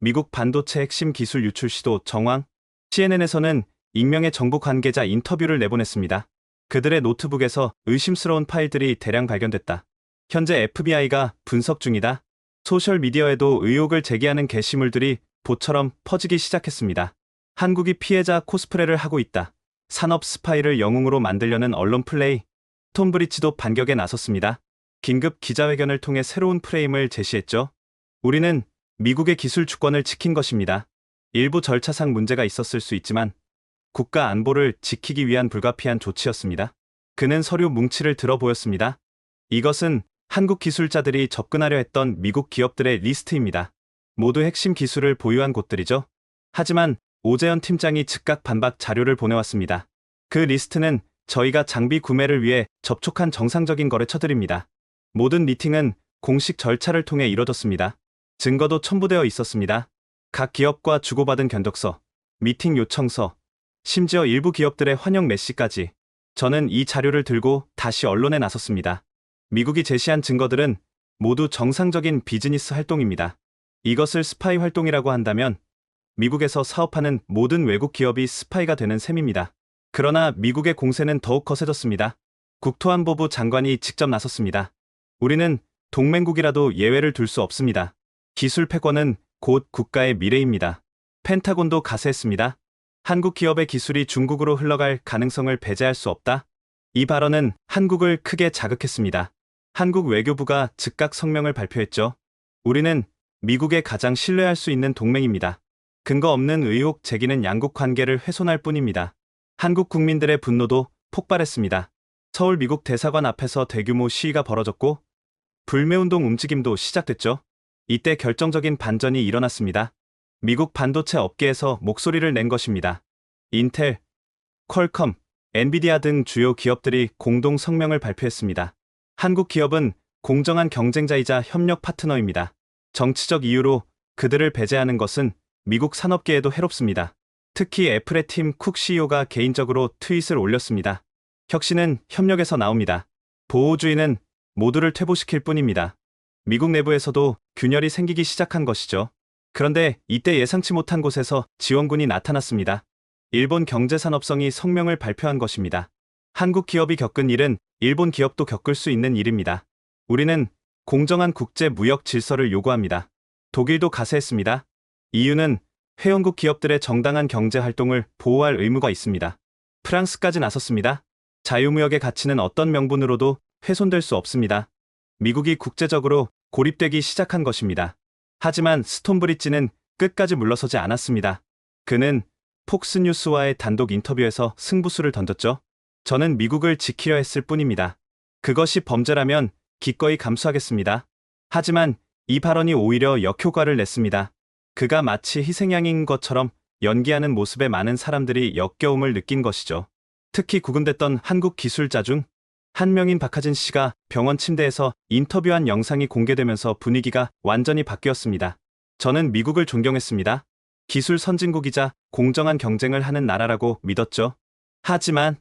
미국 반도체 핵심 기술 유출 시도 정황, CNN에서는 익명의 정부 관계자 인터뷰를 내보냈습니다. 그들의 노트북에서 의심스러운 파일들이 대량 발견됐다. 현재 FBI가 분석 중이다. 소셜미디어에도 의혹을 제기하는 게시물들이 보처럼 퍼지기 시작했습니다. 한국이 피해자 코스프레를 하고 있다. 산업 스파이를 영웅으로 만들려는 언론 플레이. 톰브리지도 반격에 나섰습니다. 긴급 기자회견을 통해 새로운 프레임을 제시했죠. 우리는 미국의 기술 주권을 지킨 것입니다. 일부 절차상 문제가 있었을 수 있지만 국가 안보를 지키기 위한 불가피한 조치였습니다. 그는 서류 뭉치를 들어 보였습니다. 이것은 한국 기술자들이 접근하려 했던 미국 기업들의 리스트입니다. 모두 핵심 기술을 보유한 곳들이죠. 하지만 오재현 팀장이 즉각 반박 자료를 보내왔습니다. 그 리스트는 저희가 장비 구매를 위해 접촉한 정상적인 거래처들입니다. 모든 미팅은 공식 절차를 통해 이뤄졌습니다. 증거도 첨부되어 있었습니다. 각 기업과 주고받은 견적서, 미팅 요청서, 심지어 일부 기업들의 환영 메시까지. 저는 이 자료를 들고 다시 언론에 나섰습니다. 미국이 제시한 증거들은 모두 정상적인 비즈니스 활동입니다. 이것을 스파이 활동이라고 한다면 미국에서 사업하는 모든 외국 기업이 스파이가 되는 셈입니다. 그러나 미국의 공세는 더욱 거세졌습니다. 국토안보부 장관이 직접 나섰습니다. 우리는 동맹국이라도 예외를 둘 수 없습니다. 기술 패권은 곧 국가의 미래입니다. 펜타곤도 가세했습니다. 한국 기업의 기술이 중국으로 흘러갈 가능성을 배제할 수 없다. 이 발언은 한국을 크게 자극했습니다. 한국 외교부가 즉각 성명을 발표했죠. 우리는 미국의 가장 신뢰할 수 있는 동맹입니다. 근거 없는 의혹 제기는 양국 관계를 훼손할 뿐입니다. 한국 국민들의 분노도 폭발했습니다. 서울 미국 대사관 앞에서 대규모 시위가 벌어졌고 불매운동 움직임도 시작됐죠. 이때 결정적인 반전이 일어났습니다. 미국 반도체 업계에서 목소리를 낸 것입니다. 인텔, 퀄컴, 엔비디아 등 주요 기업들이 공동 성명을 발표했습니다. 한국 기업은 공정한 경쟁자이자 협력 파트너입니다. 정치적 이유로 그들을 배제하는 것은 미국 산업계에도 해롭습니다. 특히 애플의 팀 쿡 CEO가 개인적으로 트윗을 올렸습니다. 혁신은 협력에서 나옵니다. 보호주의는 모두를 퇴보시킬 뿐입니다. 미국 내부에서도 균열이 생기기 시작한 것이죠. 그런데 이때 예상치 못한 곳에서 지원군이 나타났습니다. 일본 경제산업성이 성명을 발표한 것입니다. 한국 기업이 겪은 일은 일본 기업도 겪을 수 있는 일입니다. 우리는 공정한 국제 무역 질서를 요구합니다. 독일도 가세했습니다. EU는 회원국 기업들의 정당한 경제 활동을 보호할 의무가 있습니다. 프랑스까지 나섰습니다. 자유무역의 가치는 어떤 명분으로도 훼손될 수 없습니다. 미국이 국제적으로 고립되기 시작한 것입니다. 하지만 스톤브리지는 끝까지 물러서지 않았습니다. 그는 폭스뉴스와의 단독 인터뷰에서 승부수를 던졌죠. 저는 미국을 지키려 했을 뿐입니다. 그것이 범죄라면 기꺼이 감수하겠습니다. 하지만 이 발언이 오히려 역효과를 냈습니다. 그가 마치 희생양인 것처럼 연기하는 모습에 많은 사람들이 역겨움을 느낀 것이죠. 특히 구금됐던 한국 기술자 중 한 명인 박하진 씨가 병원 침대에서 인터뷰한 영상이 공개되면서 분위기가 완전히 바뀌었습니다. 저는 미국을 존경했습니다. 기술 선진국이자 공정한 경쟁을 하는 나라라고 믿었죠. 하지만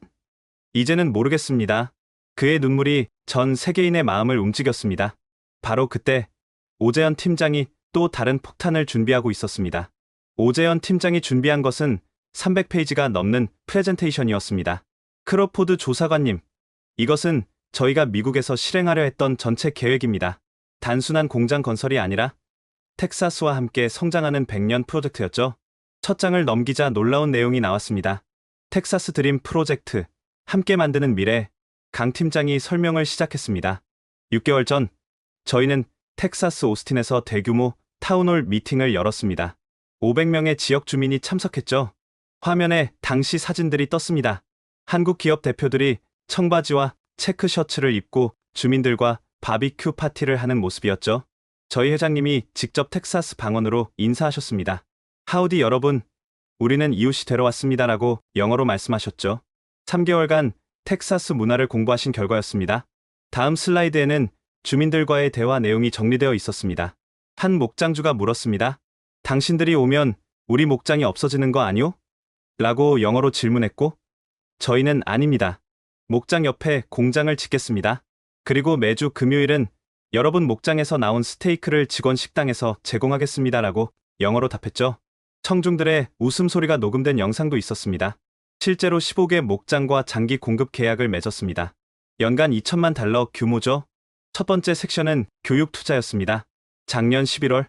이제는 모르겠습니다. 그의 눈물이 전 세계인의 마음을 움직였습니다. 바로 그때 오재현 팀장이 또 다른 폭탄을 준비하고 있었습니다. 오재현 팀장이 준비한 것은 300페이지가 넘는 프레젠테이션이었습니다. 크로포드 조사관님, 이것은 저희가 미국에서 실행하려 했던 전체 계획입니다. 단순한 공장 건설이 아니라 텍사스와 함께 성장하는 100년 프로젝트였죠. 첫 장을 넘기자 놀라운 내용이 나왔습니다. 텍사스 드림 프로젝트, 함께 만드는 미래, 강 팀장이 설명을 시작했습니다. 6개월 전, 저희는 텍사스 오스틴에서 대규모 타운홀 미팅을 열었습니다. 500명의 지역 주민이 참석했죠. 화면에 당시 사진들이 떴습니다. 한국 기업 대표들이 청바지와 체크 셔츠를 입고 주민들과 바비큐 파티를 하는 모습이었죠. 저희 회장님이 직접 텍사스 방언으로 인사하셨습니다. 하우디 여러분, 우리는 이웃이 되러 왔습니다라고 영어로 말씀하셨죠. 3개월간 텍사스 문화를 공부하신 결과였습니다. 다음 슬라이드에는 주민들과의 대화 내용이 정리되어 있었습니다. 한 목장주가 물었습니다. 당신들이 오면 우리 목장이 없어지는 거 아니오? 라고 영어로 질문했고, 저희는 아닙니다. 목장 옆에 공장을 짓겠습니다. 그리고 매주 금요일은 여러분 목장에서 나온 스테이크를 직원 식당에서 제공하겠습니다라고 영어로 답했죠. 청중들의 웃음소리가 녹음된 영상도 있었습니다. 실제로 15개 목장과 장기 공급 계약을 맺었습니다. 연간 $2,000만 규모죠. 첫 번째 섹션은 교육 투자였습니다. 작년 11월,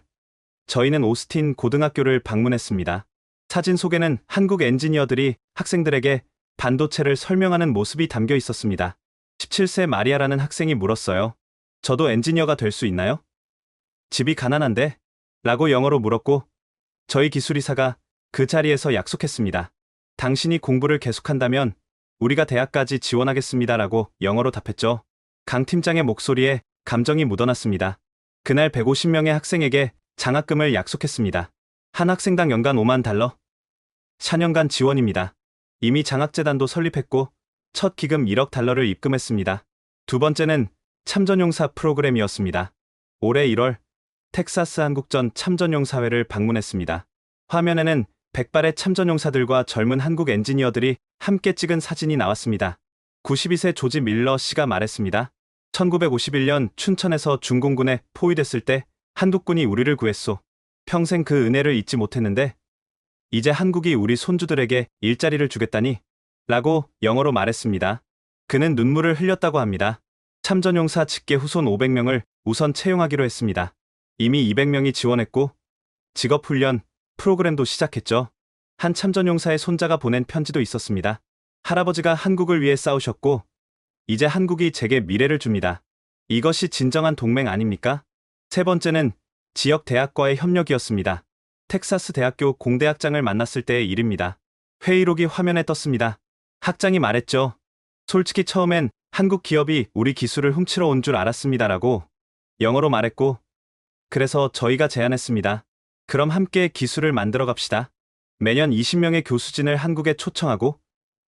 저희는 오스틴 고등학교를 방문했습니다. 사진 속에는 한국 엔지니어들이 학생들에게 반도체를 설명하는 모습이 담겨 있었습니다. 17세 마리아라는 학생이 물었어요. 저도 엔지니어가 될 수 있나요? 집이 가난한데? 라고 영어로 물었고, 저희 기술이사가 그 자리에서 약속했습니다. 당신이 공부를 계속한다면 우리가 대학까지 지원하겠습니다라고 영어로 답했죠. 강 팀장의 목소리에 감정이 묻어났습니다. 그날 150명의 학생에게 장학금을 약속했습니다. 한 학생당 연간 $50,000. 4년간 지원입니다. 이미 장학재단도 설립했고 첫 기금 $1억 입금했습니다. 두 번째는 참전용사 프로그램이었습니다. 올해 1월 텍사스 한국전 참전용사회를 방문했습니다. 화면에는 100발의 참전용사들과 젊은 한국 엔지니어들이 함께 찍은 사진이 나왔습니다. 92세 조지 밀러 씨가 말했습니다. 1951년 춘천에서 중공군에 포위됐을 때 한국군이 우리를 구했소. 평생 그 은혜를 잊지 못했는데 이제 한국이 우리 손주들에게 일자리를 주겠다니 라고 영어로 말했습니다. 그는 눈물을 흘렸다고 합니다. 참전용사 직계 후손 500명을 우선 채용하기로 했습니다. 이미 200명이 지원했고 직업훈련 프로그램도 시작했죠. 한 참전용사의 손자가 보낸 편지도 있었습니다. 할아버지가 한국을 위해 싸우셨고 이제 한국이 제게 미래를 줍니다. 이것이 진정한 동맹 아닙니까? 세 번째는 지역 대학과의 협력이었습니다. 텍사스 대학교 공대학장을 만났을 때의 일입니다. 회의록이 화면에 떴습니다. 학장이 말했죠. 솔직히 처음엔 한국 기업이 우리 기술을 훔치러 온 줄 알았습니다라고 영어로 말했고, 그래서 저희가 제안했습니다. 그럼 함께 기술을 만들어 갑시다. 매년 20명의 교수진을 한국에 초청하고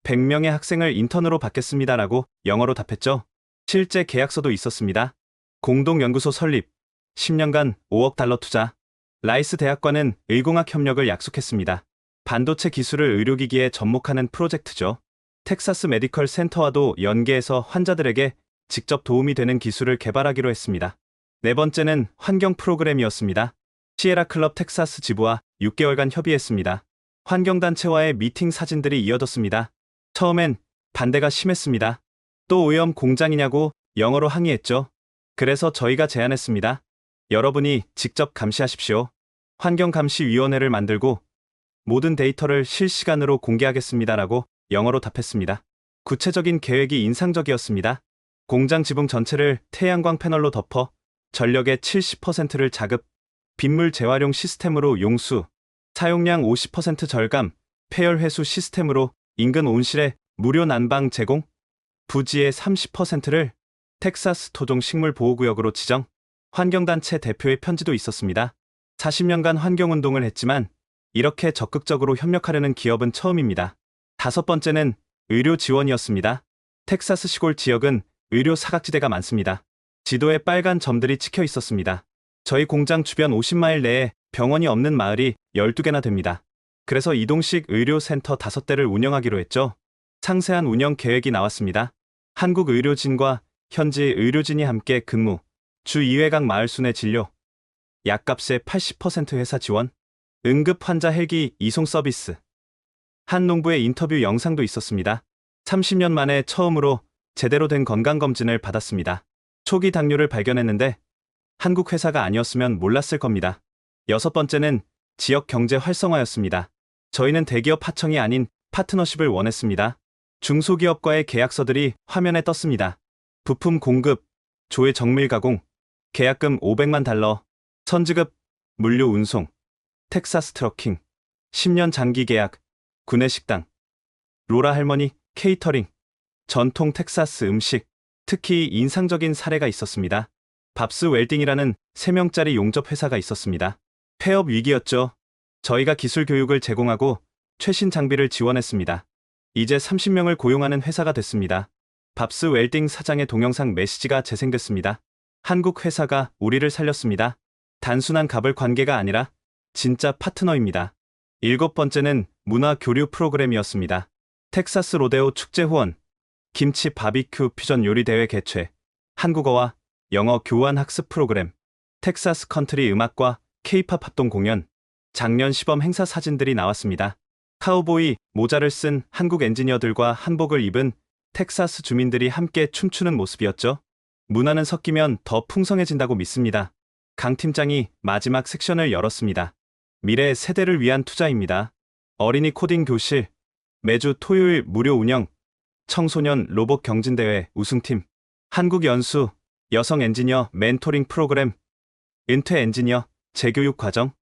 100명의 학생을 인턴으로 받겠습니다라고 영어로 답했죠. 실제 계약서도 있었습니다. 공동연구소 설립, 10년간 $5억 투자. 라이스 대학과는 의공학 협력을 약속했습니다. 반도체 기술을 의료기기에 접목하는 프로젝트죠. 텍사스 메디컬 센터와도 연계해서 환자들에게 직접 도움이 되는 기술을 개발하기로 했습니다. 네 번째는 환경 프로그램이었습니다. 시에라 클럽 텍사스 지부와 6개월간 협의했습니다. 환경단체와의 미팅 사진들이 이어졌습니다. 처음엔 반대가 심했습니다. 또 오염 공장이냐고 영어로 항의했죠. 그래서 저희가 제안했습니다. 여러분이 직접 감시하십시오. 환경감시위원회를 만들고 모든 데이터를 실시간으로 공개하겠습니다라고 영어로 답했습니다. 구체적인 계획이 인상적이었습니다. 공장 지붕 전체를 태양광 패널로 덮어 전력의 70%를 자급, 빗물 재활용 시스템으로 용수, 사용량 50% 절감, 폐열 회수 시스템으로 인근 온실에 무료 난방 제공, 부지의 30%를 텍사스 토종 식물 보호구역으로 지정. 환경단체 대표의 편지도 있었습니다. 40년간 환경운동을 했지만 이렇게 적극적으로 협력하려는 기업은 처음입니다. 다섯 번째는 의료 지원이었습니다. 텍사스 시골 지역은 의료 사각지대가 많습니다. 지도에 빨간 점들이 찍혀 있었습니다. 저희 공장 주변 50마일 내에 병원이 없는 마을이 12개나 됩니다. 그래서 이동식 의료센터 5대를 운영하기로 했죠. 상세한 운영 계획이 나왔습니다. 한국 의료진과 현지 의료진이 함께 근무, 주 2회 각 마을 순회 진료, 약값의 80% 회사 지원, 응급 환자 헬기 이송 서비스. 한 농부의 인터뷰 영상도 있었습니다. 30년 만에 처음으로 제대로 된 건강검진을 받았습니다. 초기 당뇨를 발견했는데 한국 회사가 아니었으면 몰랐을 겁니다. 여섯 번째는 지역 경제 활성화였습니다. 저희는 대기업 하청이 아닌 파트너십을 원했습니다. 중소기업과의 계약서들이 화면에 떴습니다. 부품 공급, 조회 정밀 가공, 계약금 $500만, 선지급, 물류 운송, 텍사스 트러킹, 10년 장기 계약, 구내식당, 로라 할머니 케이터링, 전통 텍사스 음식, 특히 인상적인 사례가 있었습니다. 밥스 웰딩이라는 3명짜리 용접 회사가 있었습니다. 폐업 위기였죠. 저희가 기술 교육을 제공하고 최신 장비를 지원했습니다. 이제 30명을 고용하는 회사가 됐습니다. 밥스 웰딩 사장의 동영상 메시지가 재생됐습니다. 한국 회사가 우리를 살렸습니다. 단순한 갑을 관계가 아니라 진짜 파트너입니다. 7번째는 문화 교류 프로그램이었습니다. 텍사스 로데오 축제 후원, 김치 바비큐 퓨전 요리 대회 개최, 한국어와 영어 교환 학습 프로그램, 텍사스 컨트리 음악과 K-팝 합동 공연, 작년 시범 행사 사진들이 나왔습니다. 카우보이 모자를 쓴 한국 엔지니어들과 한복을 입은 텍사스 주민들이 함께 춤추는 모습이었죠. 문화는 섞이면 더 풍성해진다고 믿습니다. 강 팀장이 마지막 섹션을 열었습니다. 미래 세대를 위한 투자입니다. 어린이 코딩 교실, 매주 토요일 무료 운영, 청소년 로봇 경진대회 우승팀, 한국 연수, 여성 엔지니어 멘토링 프로그램, 은퇴 엔지니어 재교육 과정,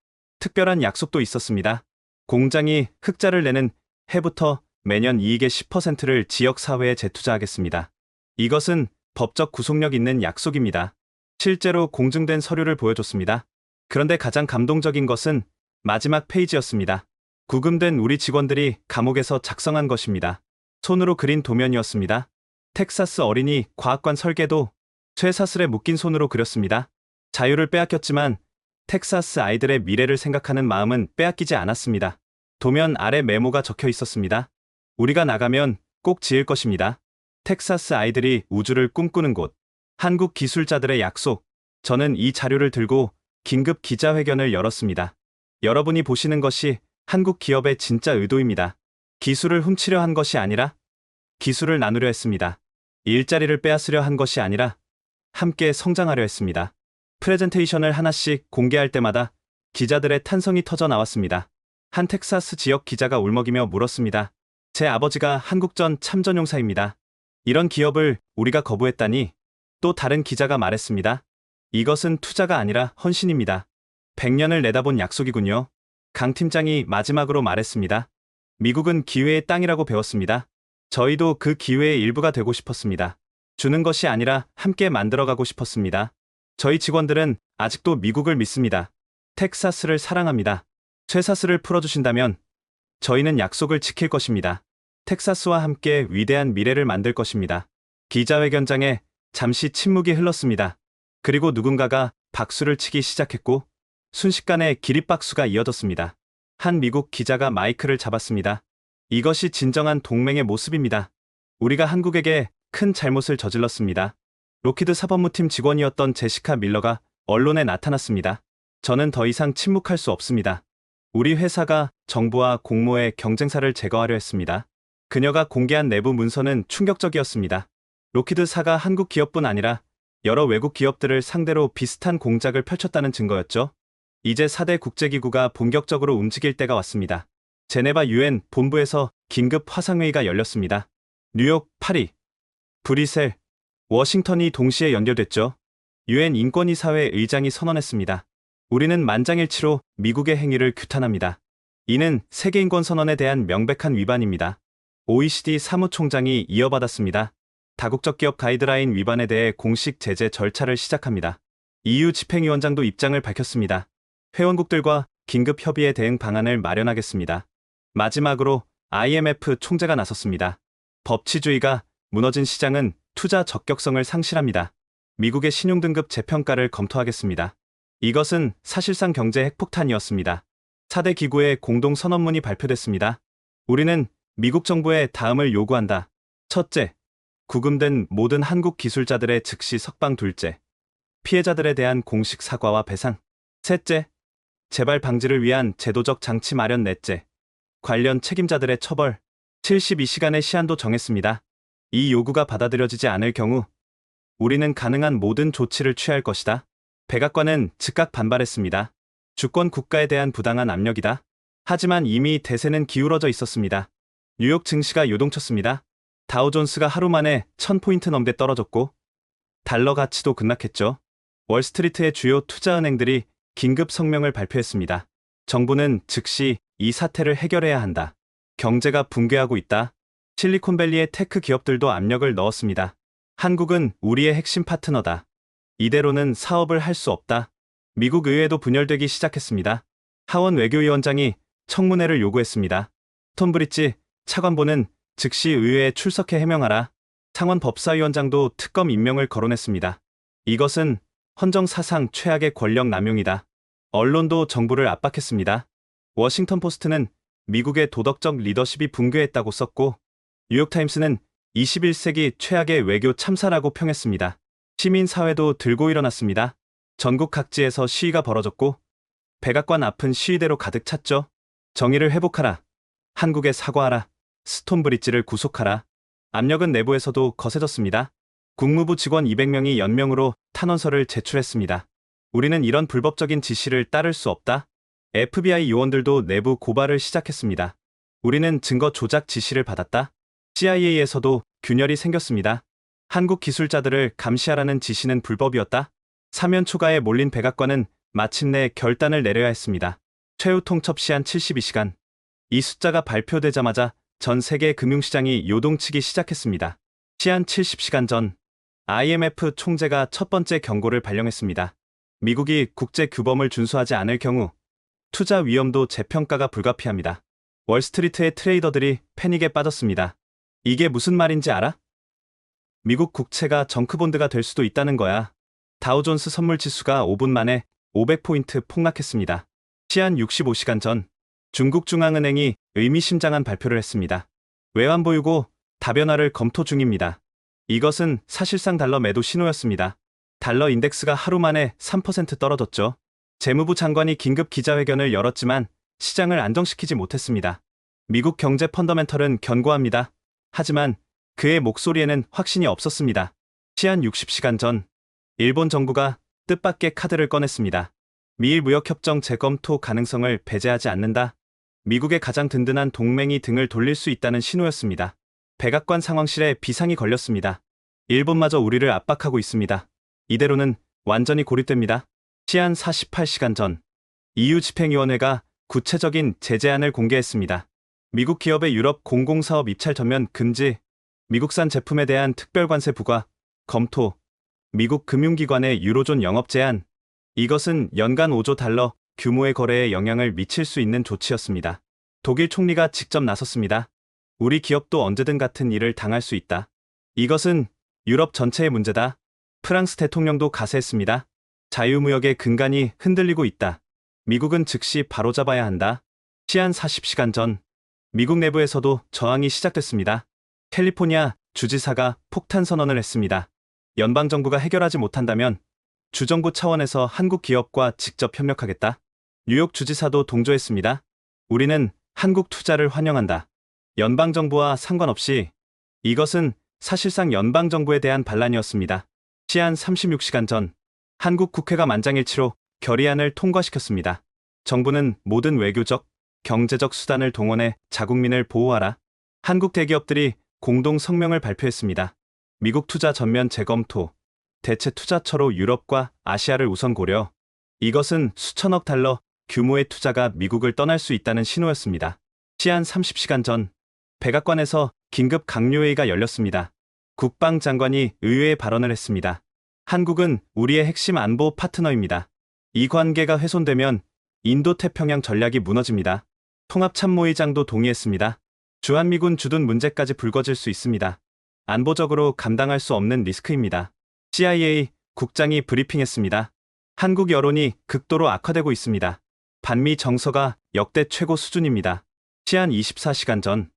특별한 약속도 있었습니다. 공장이 흑자를 내는 해부터 매년 이익의 10%를 지역사회에 재투자하겠습니다. 이것은 법적 구속력 있는 약속입니다. 실제로 공증된 서류를 보여줬습니다. 그런데 가장 감동적인 것은 마지막 페이지였습니다. 구금된 우리 직원들이 감옥에서 작성한 것입니다. 손으로 그린 도면이었습니다. 텍사스 어린이 과학관 설계도 쇠사슬에 묶인 손으로 그렸습니다. 자유를 빼앗겼지만 텍사스 아이들의 미래를 생각하는 마음은 빼앗기지 않았습니다. 도면 아래 메모가 적혀 있었습니다. 우리가 나가면 꼭 지을 것입니다. 텍사스 아이들이 우주를 꿈꾸는 곳. 한국 기술자들의 약속. 저는 이 자료를 들고 긴급 기자회견을 열었습니다. 여러분이 보시는 것이 한국 기업의 진짜 의도입니다. 기술을 훔치려 한 것이 아니라 기술을 나누려 했습니다. 일자리를 빼앗으려 한 것이 아니라 함께 성장하려 했습니다. 프레젠테이션을 하나씩 공개할 때마다 기자들의 탄성이 터져 나왔습니다. 한 텍사스 지역 기자가 울먹이며 물었습니다. 제 아버지가 한국전 참전용사입니다. 이런 기업을 우리가 거부했다니. 또 다른 기자가 말했습니다. 이것은 투자가 아니라 헌신입니다. 100년을 내다본 약속이군요. 강 팀장이 마지막으로 말했습니다. 미국은 기회의 땅이라고 배웠습니다. 저희도 그 기회의 일부가 되고 싶었습니다. 주는 것이 아니라 함께 만들어가고 싶었습니다. 저희 직원들은 아직도 미국을 믿습니다. 텍사스를 사랑합니다. 쇠사슬을 풀어주신다면 저희는 약속을 지킬 것입니다. 텍사스와 함께 위대한 미래를 만들 것입니다. 기자회견장에 잠시 침묵이 흘렀습니다. 그리고 누군가가 박수를 치기 시작했고 순식간에 기립박수가 이어졌습니다. 한 미국 기자가 마이크를 잡았습니다. 이것이 진정한 동맹의 모습입니다. 우리가 한국에게 큰 잘못을 저질렀습니다. 로키드 사법무팀 직원이었던 제시카 밀러가 언론에 나타났습니다. 저는 더 이상 침묵할 수 없습니다. 우리 회사가 정부와 공모의 경쟁사를 제거하려 했습니다. 그녀가 공개한 내부 문서는 충격적이었습니다. 로키드사가 한국 기업뿐 아니라 여러 외국 기업들을 상대로 비슷한 공작을 펼쳤다는 증거였죠. 이제 4대 국제기구가 본격적으로 움직일 때가 왔습니다. 제네바 UN 본부에서 긴급 화상회의가 열렸습니다. 뉴욕, 파리, 브뤼셀, 워싱턴이 동시에 연결됐죠. UN 인권이사회 의장이 선언했습니다. 우리는 만장일치로 미국의 행위를 규탄합니다. 이는 세계인권선언에 대한 명백한 위반입니다. OECD 사무총장이 이어받았습니다. 다국적 기업 가이드라인 위반에 대해 공식 제재 절차를 시작합니다. EU 집행위원장도 입장을 밝혔습니다. 회원국들과 긴급 협의에 대응 방안을 마련하겠습니다. 마지막으로 IMF 총재가 나섰습니다. 법치주의가 무너진 시장은 투자 적격성을 상실합니다. 미국의 신용등급 재평가를 검토하겠습니다. 이것은 사실상 경제 핵폭탄이었습니다. 4대 기구의 공동선언문이 발표됐습니다. 우리는 미국 정부에 다음을 요구한다. 첫째, 구금된 모든 한국 기술자들의 즉시 석방. 둘째, 피해자들에 대한 공식 사과와 배상. 셋째, 재발 방지를 위한 제도적 장치 마련. 넷째, 관련 책임자들의 처벌. 72시간의 시한도 정했습니다. 이 요구가 받아들여지지 않을 경우 우리는 가능한 모든 조치를 취할 것이다. 백악관은 즉각 반발했습니다. 주권 국가에 대한 부당한 압력이다. 하지만 이미 대세는 기울어져 있었습니다. 뉴욕 증시가 요동쳤습니다. 다우존스가 하루 만에 1000포인트 넘게 떨어졌고 달러 가치도 급락했죠. 월스트리트의 주요 투자은행들이 긴급 성명을 발표했습니다. 정부는 즉시 이 사태를 해결해야 한다. 경제가 붕괴하고 있다. 실리콘밸리의 테크 기업들도 압력을 넣었습니다. 한국은 우리의 핵심 파트너다. 이대로는 사업을 할 수 없다. 미국 의회도 분열되기 시작했습니다. 하원 외교위원장이 청문회를 요구했습니다. 톰브리지 차관보는 즉시 의회에 출석해 해명하라. 상원 법사위원장도 특검 임명을 거론했습니다. 이것은 헌정사상 최악의 권력 남용이다. 언론도 정부를 압박했습니다. 워싱턴 포스트는 미국의 도덕적 리더십이 붕괴했다고 썼고 뉴욕타임스는 21세기 최악의 외교 참사라고 평했습니다. 시민사회도 들고 일어났습니다. 전국 각지에서 시위가 벌어졌고 백악관 앞은 시위대로 가득 찼죠. 정의를 회복하라. 한국에 사과하라. 스톤브리지를 구속하라. 압력은 내부에서도 거세졌습니다. 국무부 직원 200명이 연명으로 탄원서를 제출했습니다. 우리는 이런 불법적인 지시를 따를 수 없다. FBI 요원들도 내부 고발을 시작했습니다. 우리는 증거 조작 지시를 받았다. CIA에서도 균열이 생겼습니다. 한국 기술자들을 감시하라는 지시는 불법이었다. 사면 초가에 몰린 백악관은 마침내 결단을 내려야 했습니다. 최후 통첩 시한 72시간. 이 숫자가 발표되자마자 전 세계 금융시장이 요동치기 시작했습니다. 시한 70시간 전 IMF 총재가 첫 번째 경고를 발령했습니다. 미국이 국제 규범을 준수하지 않을 경우 투자 위험도 재평가가 불가피합니다. 월스트리트의 트레이더들이 패닉에 빠졌습니다. 이게 무슨 말인지 알아? 미국 국채가 정크본드가 될 수도 있다는 거야. 다우존스 선물지수가 5분 만에 500포인트 폭락했습니다. 시한 65시간 전 중국 중앙은행이 의미심장한 발표를 했습니다. 외환보유고 다변화를 검토 중입니다. 이것은 사실상 달러 매도 신호였습니다. 달러 인덱스가 하루 만에 3% 떨어졌죠. 재무부 장관이 긴급 기자회견을 열었지만 시장을 안정시키지 못했습니다. 미국 경제 펀더멘털은 견고합니다. 하지만 그의 목소리에는 확신이 없었습니다. 시한 60시간 전 일본 정부가 뜻밖의 카드를 꺼냈습니다. 미일 무역협정 재검토 가능성을 배제하지 않는다. 미국의 가장 든든한 동맹이 등을 돌릴 수 있다는 신호였습니다. 백악관 상황실에 비상이 걸렸습니다. 일본마저 우리를 압박하고 있습니다. 이대로는 완전히 고립됩니다. 시한 48시간 전 EU 집행위원회가 구체적인 제재안을 공개했습니다. 미국 기업의 유럽 공공사업 입찰 전면 금지, 미국산 제품에 대한 특별관세 부과, 검토, 미국 금융기관의 유로존 영업 제한. 이것은 연간 5조 달러 규모의 거래에 영향을 미칠 수 있는 조치였습니다. 독일 총리가 직접 나섰습니다. 우리 기업도 언제든 같은 일을 당할 수 있다. 이것은 유럽 전체의 문제다. 프랑스 대통령도 가세했습니다. 자유무역의 근간이 흔들리고 있다. 미국은 즉시 바로잡아야 한다. 시한 40시간 전 미국 내부에서도 저항이 시작됐습니다. 캘리포니아 주지사가 폭탄 선언을 했습니다. 연방정부가 해결하지 못한다면 주정부 차원에서 한국 기업과 직접 협력하겠다. 뉴욕 주지사도 동조했습니다. 우리는 한국 투자를 환영한다. 연방정부와 상관없이. 이것은 사실상 연방정부에 대한 반란이었습니다. 시한 36시간 전 한국 국회가 만장일치로 결의안을 통과시켰습니다. 정부는 모든 외교적, 경제적 수단을 동원해 자국민을 보호하라. 한국 대기업들이 공동 성명을 발표했습니다. 미국 투자 전면 재검토, 대체 투자처로 유럽과 아시아를 우선 고려. 이것은 수천억 달러 규모의 투자가 미국을 떠날 수 있다는 신호였습니다. 시한 30시간 전 백악관에서 긴급 강요회의가 열렸습니다. 국방장관이 의외의 발언을 했습니다. 한국은 우리의 핵심 안보 파트너입니다. 이 관계가 훼손되면 인도태평양 전략이 무너집니다. 통합참모의장도 동의했습니다. 주한미군 주둔 문제까지 불거질 수 있습니다. 안보적으로 감당할 수 없는 리스크입니다. CIA 국장이 브리핑했습니다. 한국 여론이 극도로 악화되고 있습니다. 반미 정서가 역대 최고 수준입니다. 시한 24시간 전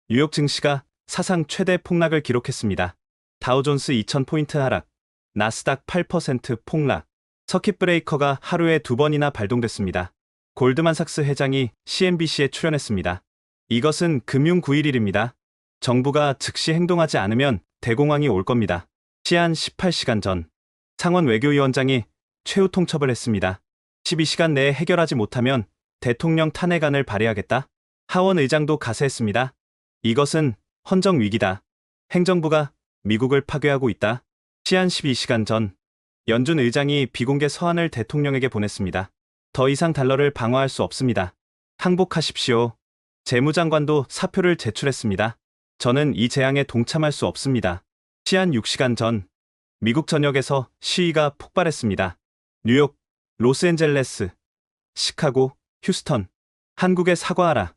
뉴욕 증시가 사상 최대 폭락을 기록했습니다. 다우존스 2000포인트 하락, 나스닥 8% 폭락, 서킷 브레이커가 하루에 2번이나 발동됐습니다. 골드만삭스 회장이 CNBC에 출연했습니다. 이것은 금융 9.11입니다. 정부가 즉시 행동하지 않으면 대공황이 올 겁니다. 시한 18시간 전 상원 외교위원장이 최후 통첩을 했습니다. 12시간 내에 해결하지 못하면 대통령 탄핵안을 발의하겠다. 하원 의장도 가세했습니다. 이것은 헌정 위기다. 행정부가 미국을 파괴하고 있다. 시한 12시간 전, 연준 의장이 비공개 서한을 대통령에게 보냈습니다. 더 이상 달러를 방어할 수 없습니다. 항복하십시오. 재무장관도 사표를 제출했습니다. 저는 이 재앙에 동참할 수 없습니다. 시한 6시간 전, 미국 전역에서 시위가 폭발했습니다. 뉴욕, 로스앤젤레스, 시카고, 휴스턴. 한국에 사과하라.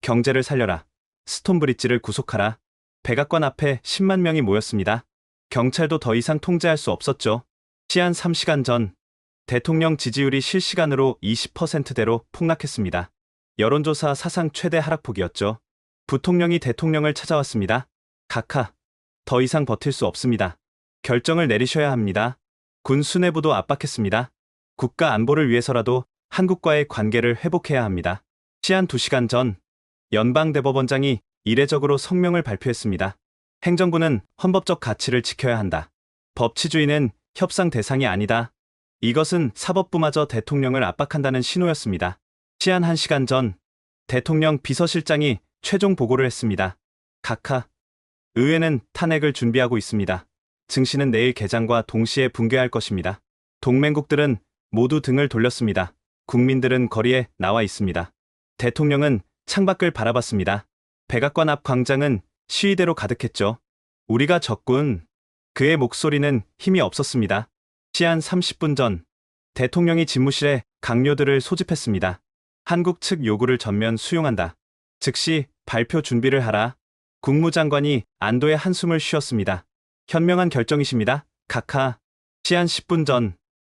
경제를 살려라. 스톤브리지를 구속하라. 백악관 앞에 10만 명이 모였습니다. 경찰도 더 이상 통제할 수 없었죠. 시한 3시간 전, 대통령 지지율이 실시간으로 20%대로 폭락했습니다. 여론조사 사상 최대 하락폭이었죠. 부통령이 대통령을 찾아왔습니다. 각하, 더 이상 버틸 수 없습니다. 결정을 내리셔야 합니다. 군 수뇌부도 압박했습니다. 국가 안보를 위해서라도 한국과의 관계를 회복해야 합니다. 시한 2시간 전, 연방대법원장이 이례적으로 성명을 발표했습니다. 행정부는 헌법적 가치를 지켜야 한다. 법치주의는 협상 대상이 아니다. 이것은 사법부마저 대통령을 압박한다는 신호였습니다. 시한 1시간 전, 대통령 비서실장이 최종 보고를 했습니다. 각하, 의회는 탄핵을 준비하고 있습니다. 증시는 내일 개장과 동시에 붕괴할 것입니다. 동맹국들은 모두 등을 돌렸습니다. 국민들은 거리에 나와 있습니다. 대통령은 창밖을 바라봤습니다. 백악관 앞 광장은 시위대로 가득했죠. 우리가 적군. 그의 목소리는 힘이 없었습니다. 시한 30분 전, 대통령이 집무실에 강요들을 소집했습니다. 한국 측 요구를 전면 수용한다. 즉시 발표 준비를 하라. 국무장관이 안도의 한숨을 쉬었습니다. 현명한 결정이십니다. 각하. 시한 10분 전,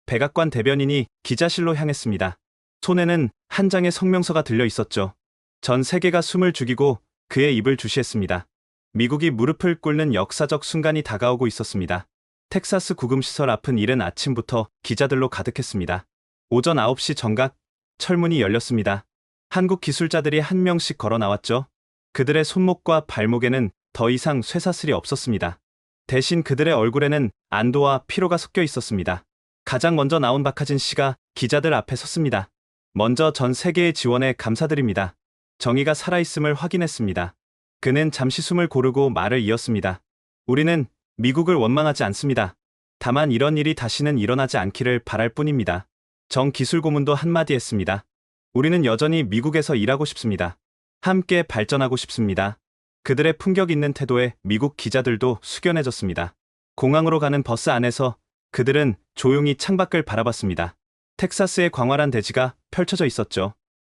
백악관 대변인이 기자실로 향했습니다. 손에는 한 장의 성명서가 들려 있었죠. 전 세계가 숨을 죽이고 그의 입을 주시했습니다. 미국이 무릎을 꿇는 역사적 순간이 다가오고 있었습니다. 텍사스 구금시설 앞은 이른 아침부터 기자들로 가득했습니다. 오전 9시 정각, 철문이 열렸습니다. 한국 기술자들이 한 명씩 걸어 나왔죠. 그들의 손목과 발목에는 더 이상 쇠사슬이 없었습니다. 대신 그들의 얼굴에는 안도와 피로가 섞여 있었습니다. 가장 먼저 나온 박하진 씨가 기자들 앞에 섰습니다. 먼저 전 세계의 지원에 감사드립니다. 정의가 살아있음을 확인했습니다. 그는 잠시 숨을 고르고 말을 이었습니다. 우리는 미국을 원망하지 않습니다. 다만 이런 일이 다시는 일어나지 않기를 바랄 뿐입니다. 정 기술고문도 한마디 했습니다. 우리는 여전히 미국에서 일하고 싶습니다. 함께 발전하고 싶습니다. 그들의 품격 있는 태도에 미국 기자들도 숙연해졌습니다. 공항으로 가는 버스 안에서 그들은 조용히 창밖을 바라봤습니다. 텍사스의 광활한 대지가 펼쳐져 있었죠.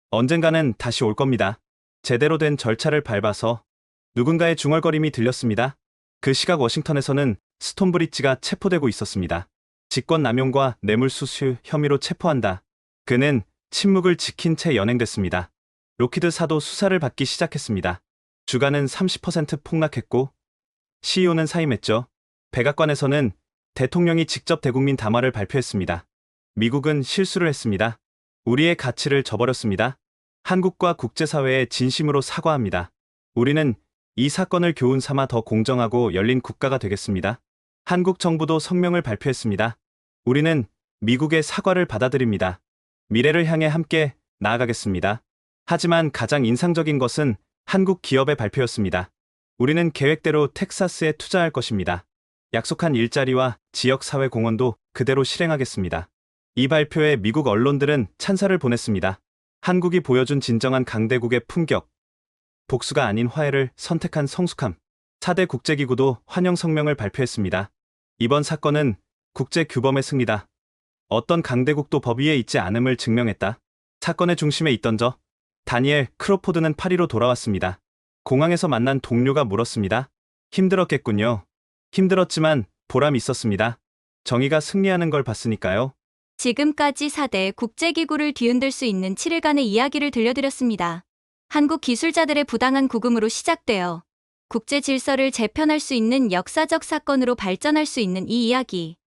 언젠가는 다시 올 겁니다. 제대로 된 절차를 밟아서. 누군가의 중얼거림이 들렸습니다. 그 시각 워싱턴에서는 스톤브리지가 체포되고 있었습니다. 직권남용과 뇌물수수 혐의로 체포한다. 그는 침묵을 지킨 채 연행됐습니다. 로키드사도 수사를 받기 시작했습니다. 주가는 30% 폭락했고 CEO는 사임했죠. 백악관에서는 대통령이 직접 대국민 담화를 발표했습니다. 미국은 실수를 했습니다. 우리의 가치를 저버렸습니다. 한국과 국제사회에 진심으로 사과합니다. 우리는 이 사건을 교훈 삼아 더 공정하고 열린 국가가 되겠습니다. 한국 정부도 성명을 발표했습니다. 우리는 미국의 사과를 받아들입니다. 미래를 향해 함께 나아가겠습니다. 하지만 가장 인상적인 것은 한국 기업의 발표였습니다. 우리는 계획대로 텍사스에 투자할 것입니다. 약속한 일자리와 지역사회 공헌도 그대로 실행하겠습니다. 이 발표에 미국 언론들은 찬사를 보냈습니다. 한국이 보여준 진정한 강대국의 품격, 복수가 아닌 화해를 선택한 성숙함. 4대 국제기구도 환영 성명을 발표했습니다. 이번 사건은 국제규범의 승리다. 어떤 강대국도 법 위에 있지 않음을 증명했다. 사건의 중심에 있던 다니엘 크로포드는 파리로 돌아왔습니다. 공항에서 만난 동료가 물었습니다. 힘들었겠군요. 힘들었지만 보람 있었습니다. 정의가 승리하는 걸 봤으니까요. 지금까지 4대 국제기구를 뒤흔들 수 있는 7일간의 이야기를 들려드렸습니다. 한국 기술자들의 부당한 구금으로 시작되어 국제 질서를 재편할 수 있는 역사적 사건으로 발전할 수 있는 이 이야기.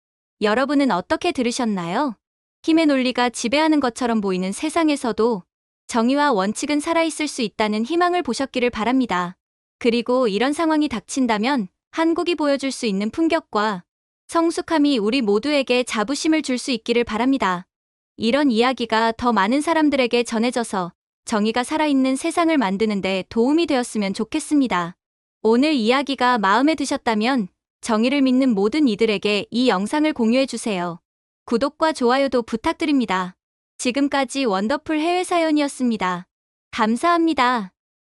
여러분은 어떻게 들으셨나요? 힘의 논리가 지배하는 것처럼 보이는 세상에서도 정의와 원칙은 살아있을 수 있다는 희망을 보셨기를 바랍니다. 그리고 이런 상황이 닥친다면 한국이 보여줄 수 있는 품격과 성숙함이 우리 모두에게 자부심을 줄 수 있기를 바랍니다. 이런 이야기가 더 많은 사람들에게 전해져서 정의가 살아있는 세상을 만드는데 도움이 되었으면 좋겠습니다. 오늘 이야기가 마음에 드셨다면 정의를 믿는 모든 이들에게 이 영상을 공유해주세요. 구독과 좋아요도 부탁드립니다. 지금까지 원더풀 해외 사연이었습니다. 감사합니다.